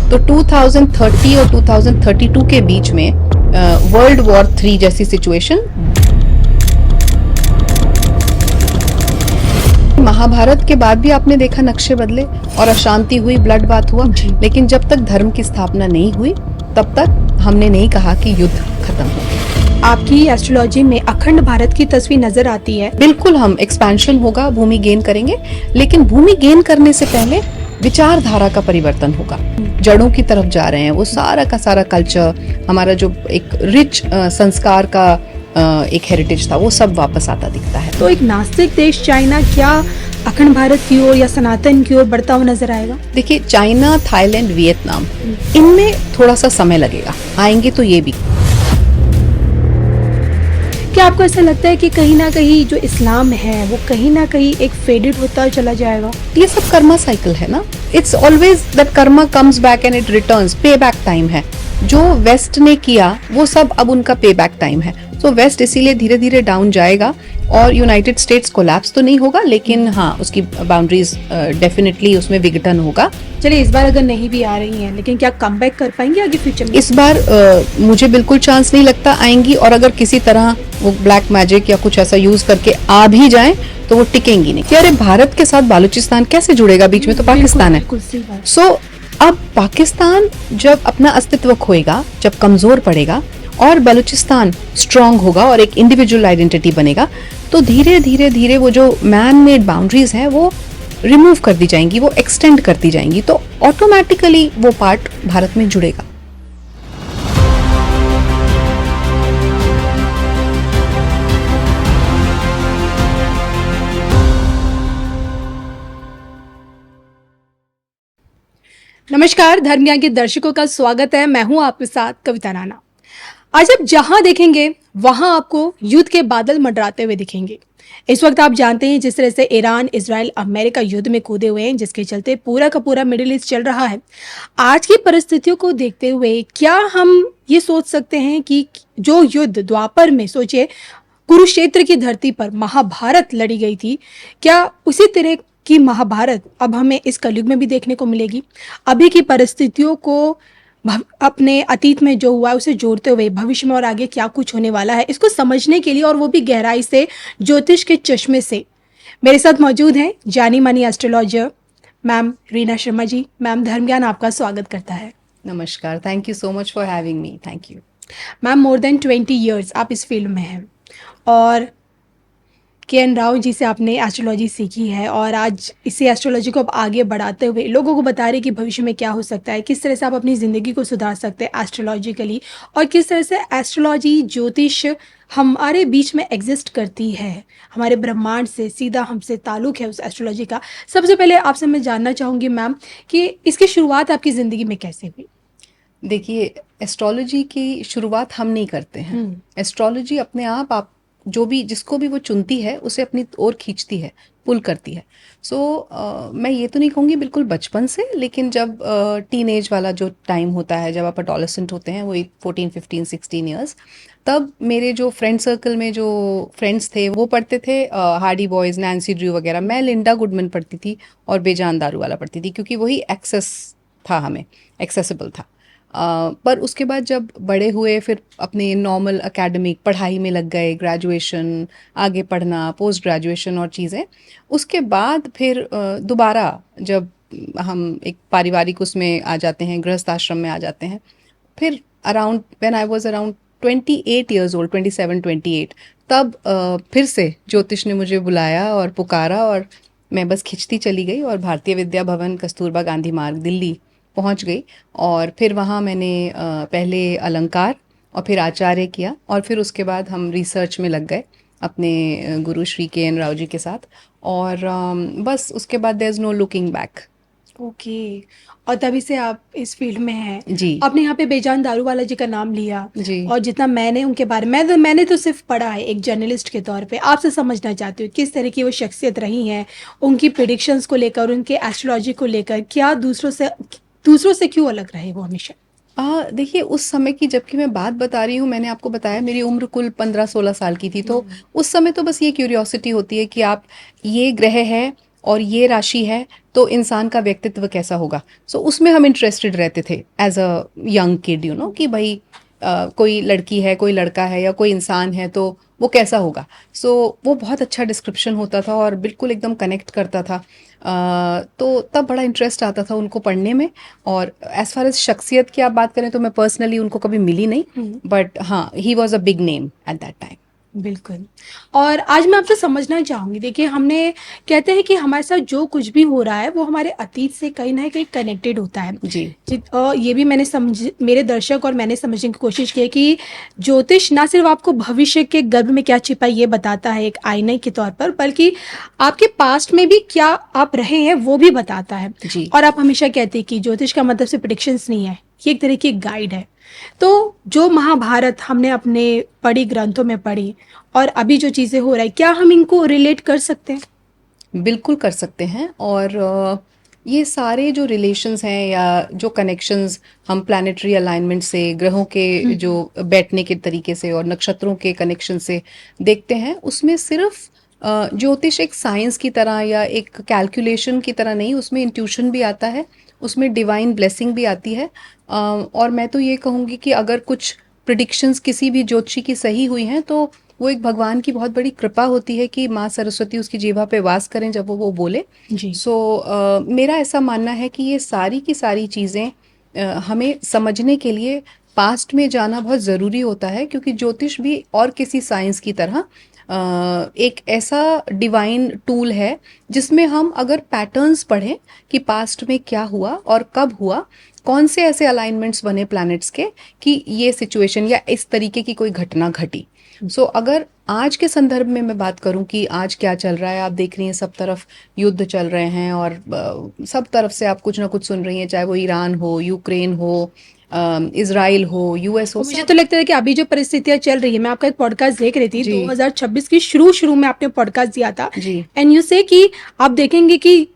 तो 2030 और 2032 के बीच में वर्ल्ड वॉर 3 जैसी सिचुएशन, महाभारत के बाद भी आपने देखा नक्शे बदले और अशांति हुई, ब्लड बात हुआ, लेकिन जब तक धर्म की स्थापना नहीं हुई तब तक हमने नहीं कहा कि युद्ध खत्म हो गया। आपकी एस्ट्रोलॉजी में अखंड भारत की तस्वीर नजर आती है। बिल्कुल, हम एक्सपेंशन होगा, भूमि गेन करेंगे, लेकिन भूमि गेन करने से पहले विचारधारा का परिवर्तन होगा। जड़ों की तरफ जा रहे हैं, वो सारा का सारा कल्चर, हमारा जो एक रिच संस्कार का एक हेरिटेज था, वो सब वापस आता दिखता है। तो एक नास्तिक देश चाइना क्या अखंड भारत की ओर या सनातन की ओर बढ़ता हुआ नजर आएगा? देखिए, चाइना, थाईलैंड, वियतनाम, इनमें थोड़ा सा समय लगेगा, आएंगे तो ये भी। क्या आपको ऐसा लगता है कि कहीं ना कहीं जो इस्लाम है वो कहीं ना कहीं एक फेडेड होता चला जाएगा? ये सब कर्मा साइकिल है ना, it's always that Karma comes back and it returns, पे बैक टाइम है। जो वेस्ट ने किया वो सब अब उनका पे बैक टाइम है। तो वेस्ट इसीलिए धीरे धीरे डाउन जाएगा और यूनाइटेड स्टेट्स कोलैप्स तो नहीं होगा, लेकिन हाँ, उसकी बाउंड्रीज डेफिनेटली उसमें विघटन होगा। चलिए, इस बार अगर नहीं भी आ रही हैं, लेकिन क्या कमबैक कर पाएंगे आगे फ्यूचर में? इस बार मुझे बिल्कुल चांस नहीं लगता आएंगी, और अगर किसी तरह वो ब्लैक मैजिक या कुछ ऐसा यूज करके आ भी जाएं तो वो टिकेंगी नहीं। अरे भारत के साथ बालूचिस्तान कैसे जुड़ेगा? बीच में तो पाकिस्तान है। सो अब पाकिस्तान जब अपना अस्तित्व खोएगा, जब कमजोर पड़ेगा और बलूचिस्तान स्ट्रांग होगा और एक इंडिविजुअल आइडेंटिटी बनेगा, तो धीरे धीरे धीरे वो जो मैन मेड बाउंड्रीज हैं वो रिमूव कर दी जाएंगी, वो एक्सटेंड करती जाएंगी, तो ऑटोमेटिकली वो पार्ट भारत में जुड़ेगा। नमस्कार, धर्म ज्ञान के दर्शकों का स्वागत है। मैं हूं आपके साथ कविता राणा। आज आप जहां देखेंगे वहां आपको युद्ध के बादल मंडराते हुए दिखेंगे। इस वक्त आप जानते हैं जिस तरह से ईरान, इजराइल, अमेरिका युद्ध में कूदे हुए हैं, जिसके चलते पूरा का पूरा मिडिल ईस्ट चल रहा है। आज की परिस्थितियों को देखते हुए क्या हम ये सोच सकते हैं कि जो युद्ध द्वापर में, सोचिए, कुरुक्षेत्र की धरती पर महाभारत लड़ी गई थी, क्या उसी तरह की महाभारत अब हमें इस कलयुग में भी देखने को मिलेगी? अभी की परिस्थितियों को अपने अतीत में जो हुआ है उसे जोड़ते हुए भविष्य में और आगे क्या कुछ होने वाला है, इसको समझने के लिए, और वो भी गहराई से, ज्योतिष के चश्मे से, मेरे साथ मौजूद हैं जानी मानी astrologer ma'am Reena Sharma ji. Ma'am, धर्म ज्ञान आपका स्वागत करता है। नमस्कार, thank you so much for having me. Thank you ma'am, more than 20 years आप इस फील्ड में हैं और के.एन. राव जी से आपने एस्ट्रोलॉजी सीखी है, और आज इसी एस्ट्रोलॉजी को आप आगे बढ़ाते हुए लोगों को बता रहे कि भविष्य में क्या हो सकता है, किस तरह से आप अपनी ज़िंदगी को सुधार सकते हैं एस्ट्रोलॉजिकली, और किस तरह से एस्ट्रोलॉजी, ज्योतिष हमारे बीच में एग्जिस्ट करती है, हमारे ब्रह्मांड से सीधा हमसे ताल्लुक़ है उस एस्ट्रोलॉजी का। सबसे पहले आपसे मैं जानना चाहूँगी मैम कि इसकी शुरुआत आपकी ज़िंदगी में कैसे हुई? देखिए, एस्ट्रोलॉजी की शुरुआत हम नहीं करते हैं। एस्ट्रोलॉजी अपने आप जो भी, जिसको भी वो चुनती है उसे अपनी ओर खींचती है, पुल करती है। सो मैं ये तो नहीं कहूँगी बिल्कुल बचपन से, लेकिन जब टीनेज वाला जो टाइम होता है, जब आप एडोलेसेंट होते हैं, वही 14, 15, 16 ईयर्स, तब मेरे जो फ्रेंड सर्कल में जो फ्रेंड्स थे वो पढ़ते थे हार्डी बॉयज़, नैन्सी ड्रू वगैरह। मैं लिंडा गुडमैन पढ़ती थी और बेजान दारू वाला पढ़ती थी, क्योंकि वही एक्सेस था, हमें एक्सेसिबल था। पर उसके बाद जब बड़े हुए, फिर अपने नॉर्मल एकेडमिक पढ़ाई में लग गए, ग्रेजुएशन, आगे पढ़ना, पोस्ट ग्रेजुएशन और चीज़ें। उसके बाद फिर दोबारा जब हम एक पारिवारिक उसमें आ जाते हैं, गृहस्थ आश्रम में आ जाते हैं, फिर around when I was around 28 years old, 27, 28, तब फिर से ज्योतिष ने मुझे बुलाया और पुकारा, और मैं बस खिंचती चली गई और भारतीय विद्या भवन, कस्तूरबा गांधी मार्ग, दिल्ली पहुंच गई। और फिर वहाँ मैंने पहले अलंकार और फिर आचार्य किया, और फिर उसके बाद हम रिसर्च में लग गए अपने गुरु श्री के.एन. राव जी के साथ, और बस उसके बाद there is no looking back. Okay, और तभी से आप इस फील्ड में हैं जी। आपने यहाँ पे बेजान दारू वाला जी का नाम लिया जी। और जितना मैंने उनके बारे में, मैंने तो सिर्फ पढ़ा है एक जर्नलिस्ट के तौर पे, आपसे समझना चाहती हूँ किस तरह की वो शख्सियत रही हैं, उनकी प्रेडिक्शंस को लेकर, उनके एस्ट्रोलॉजी को लेकर, क्या दूसरों से क्यों अलग रहे वो हमेशा? देखिए, उस समय की जबकि मैं बात बता रही हूँ, मैंने आपको बताया मेरी उम्र कुल 15-16 साल की थी, तो उस समय तो बस ये क्यूरियोसिटी होती है कि आप, ये ग्रह है और ये राशि है तो इंसान का व्यक्तित्व कैसा होगा। सो उसमें हम इंटरेस्टेड रहते थे as a young kid, you know, कि भाई कोई लड़की है, कोई लड़का है या कोई इंसान है तो वो कैसा होगा। सो वो बहुत अच्छा डिस्क्रिप्शन होता था और बिल्कुल एकदम कनेक्ट करता था। तो तब बड़ा इंटरेस्ट आता था उनको पढ़ने में। और एज फार एज शख्सियत की आप बात करें तो मैं पर्सनली उनको कभी मिली नहीं, बट हाँ, he was a big name at that time. बिल्कुल। और आज मैं आपसे समझना चाहूँगी, देखिए हमने कहते हैं कि हमारे साथ जो कुछ भी हो रहा है वो हमारे अतीत से कहीं न कहीं कनेक्टेड होता है। जी। ये भी मैंने मेरे दर्शक और मैंने समझने की कोशिश की है कि ज्योतिष ना सिर्फ़ आपको भविष्य के गर्भ में क्या छिपा है ये बताता है एक आईने के तौर पर, बल्कि आपके पास्ट में भी क्या आप रहे हैं वो भी बताता है। जी। और आप हमेशा कहते हैं कि ज्योतिष का मतलब सिर्फ़ प्रेडिक्शंस नहीं है, ये एक तरह की गाइड है। तो जो महाभारत हमने अपने पढ़ी ग्रंथों में पढ़ी और अभी जो चीज़ें हो रहा है, क्या हम इनको रिलेट कर सकते हैं? बिल्कुल कर सकते हैं। और ये सारे जो रिलेशंस हैं या जो कनेक्शंस हम प्लानिटरी अलाइनमेंट से, ग्रहों के जो बैठने के तरीके से और नक्षत्रों के कनेक्शन से देखते हैं, उसमें सिर्फ ज्योतिष एक साइंस की तरह या एक कैलकुलेशन की तरह नहीं, उसमें इंट्यूशन भी आता है, उसमें डिवाइन ब्लेसिंग भी आती है। और मैं तो ये कहूँगी कि अगर कुछ प्रिडिक्शंस किसी भी ज्योतिषी की सही हुई हैं तो वो एक भगवान की बहुत बड़ी कृपा होती है कि माँ सरस्वती उसकी जीवा पे वास करें जब वो बोले। जी। सो मेरा ऐसा मानना है कि ये सारी की सारी चीज़ें हमें समझने के लिए पास्ट में जाना बहुत ज़रूरी होता है, क्योंकि ज्योतिष भी और किसी साइंस की तरह एक ऐसा डिवाइन टूल है जिसमें हम अगर पैटर्न्स पढ़ें कि पास्ट में क्या हुआ और कब हुआ, कौन से ऐसे अलाइनमेंट्स बने प्लैनेट्स के कि ये सिचुएशन या इस तरीके की कोई घटना घटी। सो अगर आज के संदर्भ में मैं बात करूं कि आज क्या चल रहा है, आप देख रही हैं सब तरफ युद्ध चल रहे हैं और सब तरफ से आप कुछ ना कुछ सुन रही हैं, चाहे वो ईरान हो, यूक्रेन हो, इजराइल हो, यूएस हो, मुझे तो लगता है कि अभी जो परिस्थितियां चल रही है, मैं आपका एक पॉडकास्ट देख रही थी, जी। 2026 की शुरू में आपने पॉडकास्ट दिया था। जी। एंड यू से कि आप देखेंगे कि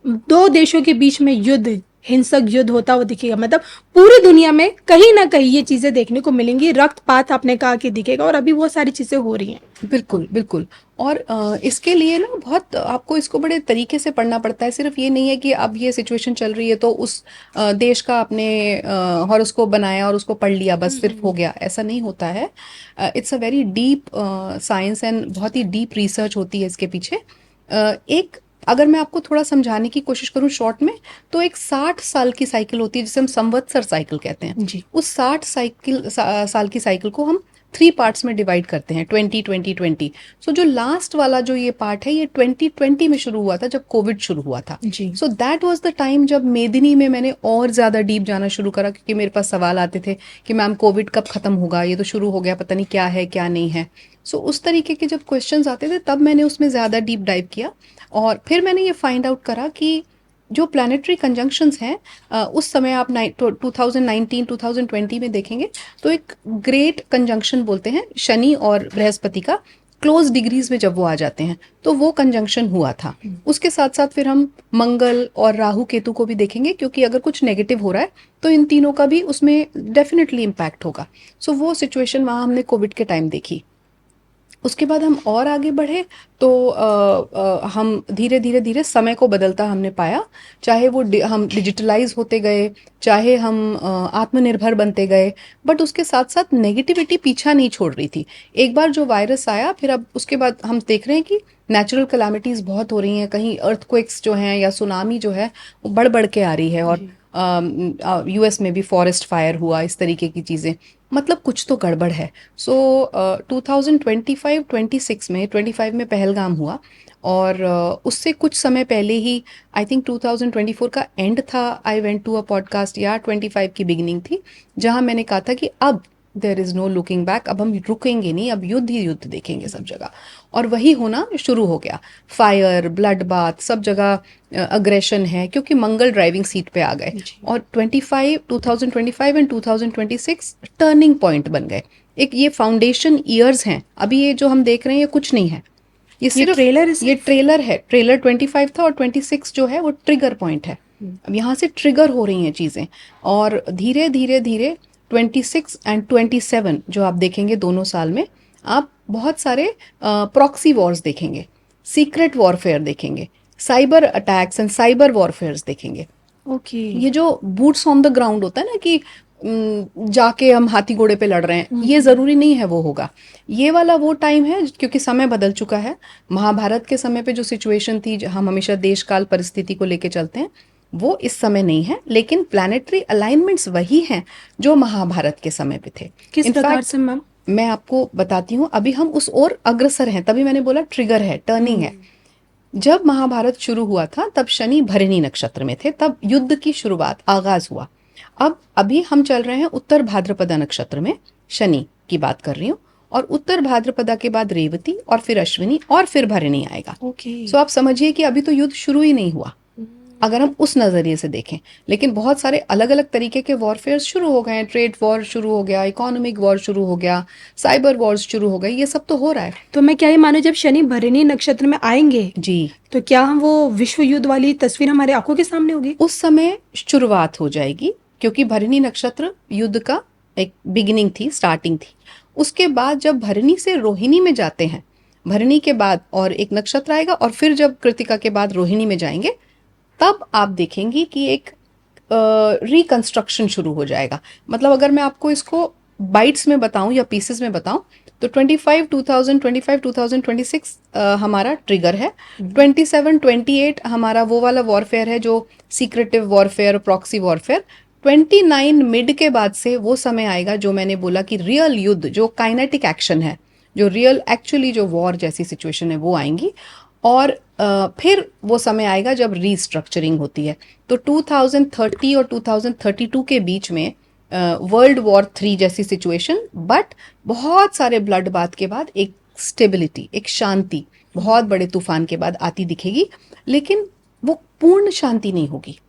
दो देशों के बीच में युद्ध, हिंसक युद्ध होता हुआ दिखेगा। मतलब पूरी दुनिया में कहीं ना कहीं ये चीजें देखने को मिलेंगी, रक्तपात आपने कहा कि दिखेगा, और अभी वो सारी चीजें हो रही हैं। बिल्कुल बिल्कुल। और इसके लिए ना बहुत आपको इसको बड़े तरीके से पढ़ना पड़ता है। सिर्फ ये नहीं है कि अब ये सिचुएशन चल रही है तो उस देश का आपने हॉरोस्कोप बनाया और उसको पढ़ लिया, बस सिर्फ हो गया, ऐसा नहीं होता है। It's a very deep science and बहुत ही डीप रिसर्च होती है इसके पीछे। एक अगर मैं आपको थोड़ा समझाने की कोशिश करूं शॉर्ट में, तो एक 60 साल की साइकिल होती है जिसे हम संवत्सर साइकिल कहते हैं। जी। उस 60 साल की साइकिल को हम 3 पार्ट्स में डिवाइड करते हैं, 20-20-20। सो जो लास्ट वाला जो ये पार्ट है, ये 2020 में शुरू हुआ था जब कोविड शुरू हुआ था। जी। So that was the time जब मेदिनी में मैंने और ज़्यादा डीप जाना शुरू करा, क्योंकि मेरे पास सवाल आते थे कि मैम कोविड कब ख़त्म होगा, ये तो शुरू हो गया, पता नहीं क्या है क्या नहीं है। सो उस तरीके के जब क्वेश्चंस आते थे तब मैंने उसमें ज़्यादा डीप डाइव किया। और फिर मैंने ये फाइंड आउट करा कि जो प्लानिटरी कंजंक्शंस हैं, उस समय आप 2019-2020 में देखेंगे तो एक ग्रेट कंजंक्शन बोलते हैं शनि और बृहस्पति का, क्लोज डिग्रीज में जब वो आ जाते हैं तो वो कंजंक्शन हुआ था। उसके साथ साथ फिर हम मंगल और राहु केतु को भी देखेंगे, क्योंकि अगर कुछ नेगेटिव हो रहा है तो इन तीनों का भी उसमें डेफिनेटली इम्पैक्ट होगा। सो वो सिचुएशन वहाँ हमने कोविड के टाइम देखी। उसके बाद हम और आगे बढ़े तो हम धीरे धीरे धीरे समय को बदलता हमने पाया, चाहे वो हम डिजिटलाइज होते गए, चाहे हम आत्मनिर्भर बनते गए, बट उसके साथ साथ नेगेटिविटी पीछा नहीं छोड़ रही थी। एक बार जो वायरस आया, फिर अब उसके बाद हम देख रहे हैं कि नेचुरल कैलामिटीज़ बहुत हो रही हैं, कहीं अर्थक्वेक्स जो हैं या सुनामी जो है वो बढ़ बढ़ के आ रही है। और यूएस में भी फॉरेस्ट फायर हुआ, इस तरीके की चीज़ें, मतलब कुछ तो गड़बड़ है। सो 2025-26 में 25 में पहलगाम हुआ, और उससे कुछ समय पहले ही, आई थिंक 2024 का एंड था, I went to a podcast, या 25 की बिगिनिंग थी, जहां मैंने कहा था कि अब there is no looking back, अब हम रुकेंगे नहीं, अब युद्ध ही युद्ध देखेंगे सब जगह। और वही होना शुरू हो गया, फायर, ब्लड बाथ, सब जगह अग्रेशन है, क्योंकि मंगल ड्राइविंग सीट पे आ गए। और 2025 एंड 2026 टर्निंग पॉइंट बन गए। एक ये फाउंडेशन ईयर्स हैं। अभी ये जो हम देख रहे हैं ये कुछ नहीं है, ये सिर्फ ये ट्रेलर है। ट्रेलर 25 था और 26 जो है वो ट्रिगर पॉइंट है। अब यहाँ से ट्रिगर हो रही हैं चीज़ें, और धीरे धीरे धीरे 26 एंड 27 जो आप देखेंगे दोनों साल में, आप बहुत सारे प्रॉक्सी वॉर्स देखेंगे, सीक्रेट वॉरफेयर देखेंगे, साइबर अटैक्स एंड साइबर वॉरफेयर्स देखेंगे। ओके। ये जो बूट्स ऑन द ग्राउंड होता है ना कि जाके हम हाथी घोड़े पे लड़ रहे हैं, ये जरूरी नहीं है वो होगा। ये वाला वो टाइम है क्योंकि समय बदल चुका है। महाभारत के समय पे जो सिचुएशन थी, हम हमेशा देश काल परिस्थिति को लेके चलते हैं, वो इस समय नहीं है, लेकिन प्लानिटरी अलाइनमेंट्स वही हैं जो महाभारत के समय पे थे। किस प्रकार इनफैक्ट से मैम? मैं आपको बताती हूँ, अभी हम उस ओर अग्रसर हैं, तभी मैंने बोला ट्रिगर है, टर्निंग है। जब महाभारत शुरू हुआ था तब शनि भरणी नक्षत्र में थे, तब युद्ध की शुरुआत आगाज हुआ। अब अभी हम चल रहे हैं उत्तर भाद्रपदा नक्षत्र में, शनि की बात कर रही हूँ, और उत्तर भाद्रपदा के बाद रेवती और फिर अश्विनी और फिर भरणी आएगा। ओके। सो आप समझिए कि अभी तो युद्ध शुरू ही नहीं हुआ अगर हम उस नजरिए से देखें। लेकिन बहुत सारे अलग अलग तरीके के वॉरफेयर शुरू हो गए हैं, ट्रेड वॉर शुरू हो गया, इकोनॉमिक वॉर शुरू हो गया, साइबर वॉर शुरू हो गए, ये सब तो हो रहा है। तो मैं क्या ये मानूं, जब शनि भरणी नक्षत्र में आएंगे जी, तो क्या हम वो विश्व युद्ध वाली तस्वीर हमारे आंखों के सामने होगी? उस समय शुरुआत हो जाएगी, क्योंकि भरणी नक्षत्र युद्ध का एक बिगिनिंग थी, स्टार्टिंग थी। उसके बाद जब भरणी से रोहिणी में जाते हैं, भरणी के बाद और एक नक्षत्र आएगा, और फिर जब कृतिका के बाद रोहिणी में जाएंगे, तब आप देखेंगी कि एक रिकंस्ट्रक्शन शुरू हो जाएगा। मतलब अगर मैं आपको इसको बाइट्स में बताऊं या पीसेस में बताऊं, तो 2026 हमारा ट्रिगर है। 27-28 हमारा वो वाला वॉरफेयर है जो secretive warfare, proxy warfare. 29 mid के बाद से वो समय आएगा जो मैंने बोला कि रियल युद्ध, जो काइनेटिक एक्शन है, जो रियल एक्चुअली जो वॉर जैसी सिचुएशन है, वो आएंगी। और फिर वो समय आएगा जब रीस्ट्रक्चरिंग होती है। तो 2030 और 2032 के बीच में वर्ल्ड वॉर 3 जैसी सिचुएशन, बट बहुत सारे ब्लड बाथ के बाद एक स्टेबिलिटी, एक शांति बहुत बड़े तूफान के बाद आती दिखेगी। लेकिन वो पूर्ण शांति नहीं होगी,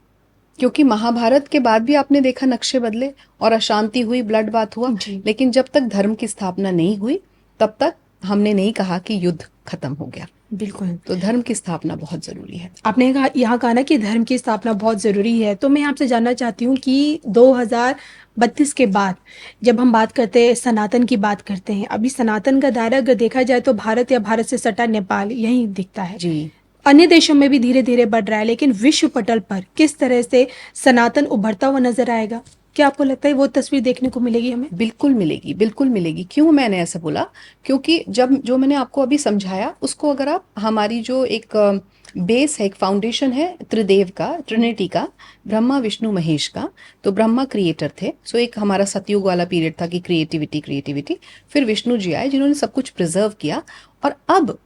क्योंकि महाभारत के बाद भी आपने देखा नक्शे बदले और अशांति हुई, ब्लड बाथ हुआ। लेकिन जब तक धर्म की स्थापना नहीं हुई तब तक हमने नहीं कहा कि युद्ध खत्म हो गया। बिल्कुल। तो धर्म की स्थापना बहुत जरूरी है। आपने यहाँ कहा ना कि धर्म की स्थापना बहुत जरूरी है, तो मैं आपसे जानना चाहती हूँ कि 2032 के बाद जब हम बात करते हैं, सनातन की बात करते हैं, अभी सनातन का दायरा अगर देखा जाए तो भारत या भारत से सटा नेपाल यही दिखता है जी। अन्य देशों में भी धीरे धीरे बढ़ रहा है, लेकिन विश्व पटल पर किस तरह से सनातन उभरता हुआ नजर आएगा? क्या आपको लगता है वो तस्वीर देखने को मिलेगी हमें? बिल्कुल मिलेगी, बिल्कुल मिलेगी। क्यों मैंने ऐसा बोला? क्योंकि जब जो मैंने आपको अभी समझाया उसको अगर आप हमारी जो एक बेस है, एक फाउंडेशन है त्रिदेव का, ट्रिनिटी का, ब्रह्मा विष्णु महेश का। तो ब्रह्मा क्रिएटर थे, सो एक हमारा सतयुग वाला पीरियड था कि क्रिएटिविटी। फिर विष्णु जी आए जिन्होंने सब कुछ प्रिजर्व किया। और अब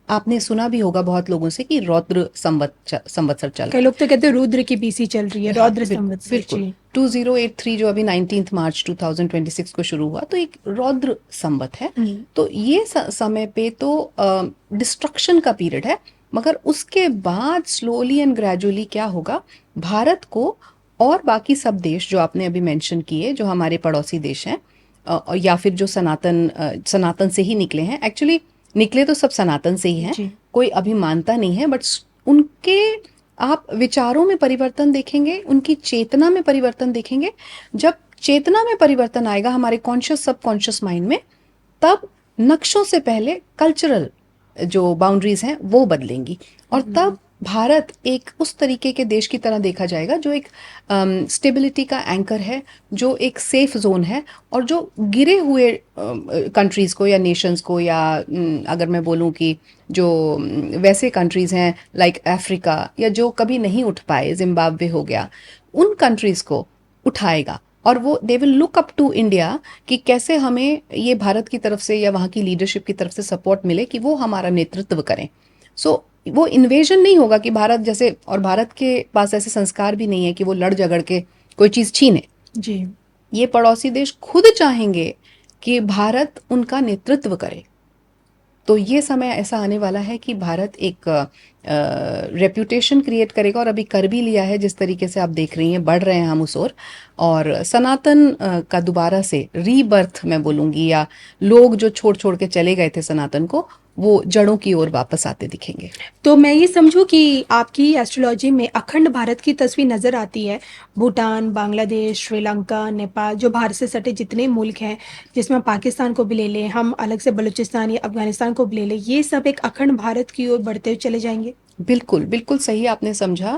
आपने सुना भी होगा बहुत लोगों से कि रौद्र संवत्सर चल, कई लोग तो कहते हैं रुद्र की बीसी चल रही है, रौद्र संवत्सर। बिल्कुल 2083 जो अभी 19 मार्च 2026 को शुरू हुआ, तो एक रौद्र संवत है। तो ये समय पे तो डिस्ट्रक्शन का पीरियड है, मगर उसके बाद स्लोली एंड ग्रेजुअली क्या होगा, भारत को और बाकी सब देश जो आपने अभी मेंशन किए, जो हमारे पड़ोसी देश हैं, या फिर जो सनातन से ही निकले हैं, एक्चुअली निकले तो सब सनातन से ही हैं, कोई अभी मानता नहीं है, बट उनके आप विचारों में परिवर्तन देखेंगे, उनकी चेतना में परिवर्तन देखेंगे। जब चेतना में परिवर्तन आएगा हमारे कॉन्शियस सबकॉन्शियस माइंड में, तब नक्शों से पहले कल्चरल जो बाउंड्रीज हैं वो बदलेंगी, और तब भारत एक उस तरीके के देश की तरह देखा जाएगा जो एक स्टेबिलिटी का एंकर है, जो एक सेफ जोन है, और जो गिरे हुए कंट्रीज को या नेशंस को, या अगर मैं बोलूं कि जो वैसे कंट्रीज हैं लाइक अफ्रीका, या जो कभी नहीं उठ पाए, जिम्बाब्वे हो गया, उन कंट्रीज को उठाएगा। और वो they will look up to India कि कैसे हमें ये भारत की तरफ से या वहाँ की लीडरशिप की तरफ से सपोर्ट मिले कि वो हमारा नेतृत्व करें। सो वो इन्वेजन नहीं होगा कि भारत जैसे, और भारत के पास ऐसे संस्कार भी नहीं है कि वो लड़ झगड़ के कोई चीज़ छीने जी। ये पड़ोसी देश खुद चाहेंगे कि भारत उनका नेतृत्व करे। तो ये समय ऐसा आने वाला है कि भारत एक रेप्यूटेशन क्रिएट करेगा, और अभी कर भी लिया है, जिस तरीके से आप देख रही हैं बढ़ रहे हैं हम उस ओर। और सनातन का दोबारा से रीबर्थ मैं बोलूँगी, या लोग जो छोड़ छोड़ के चले गए थे सनातन को, वो जड़ों की ओर वापस आते दिखेंगे। तो मैं ये समझूं कि आपकी एस्ट्रोलॉजी में अखंड भारत की तस्वीर नजर आती है। भूटान, बांग्लादेश, श्रीलंका, नेपाल, जो भारत से सटे जितने मुल्क हैं, जिसमें पाकिस्तान को भी ले लें, हम अलग से बलूचिस्तान या अफगानिस्तान को भी ले लें, ये सब एक अखंड भारत की ओर बढ़ते हुए चले जाएंगे। बिल्कुल, बिल्कुल सही आपने समझा।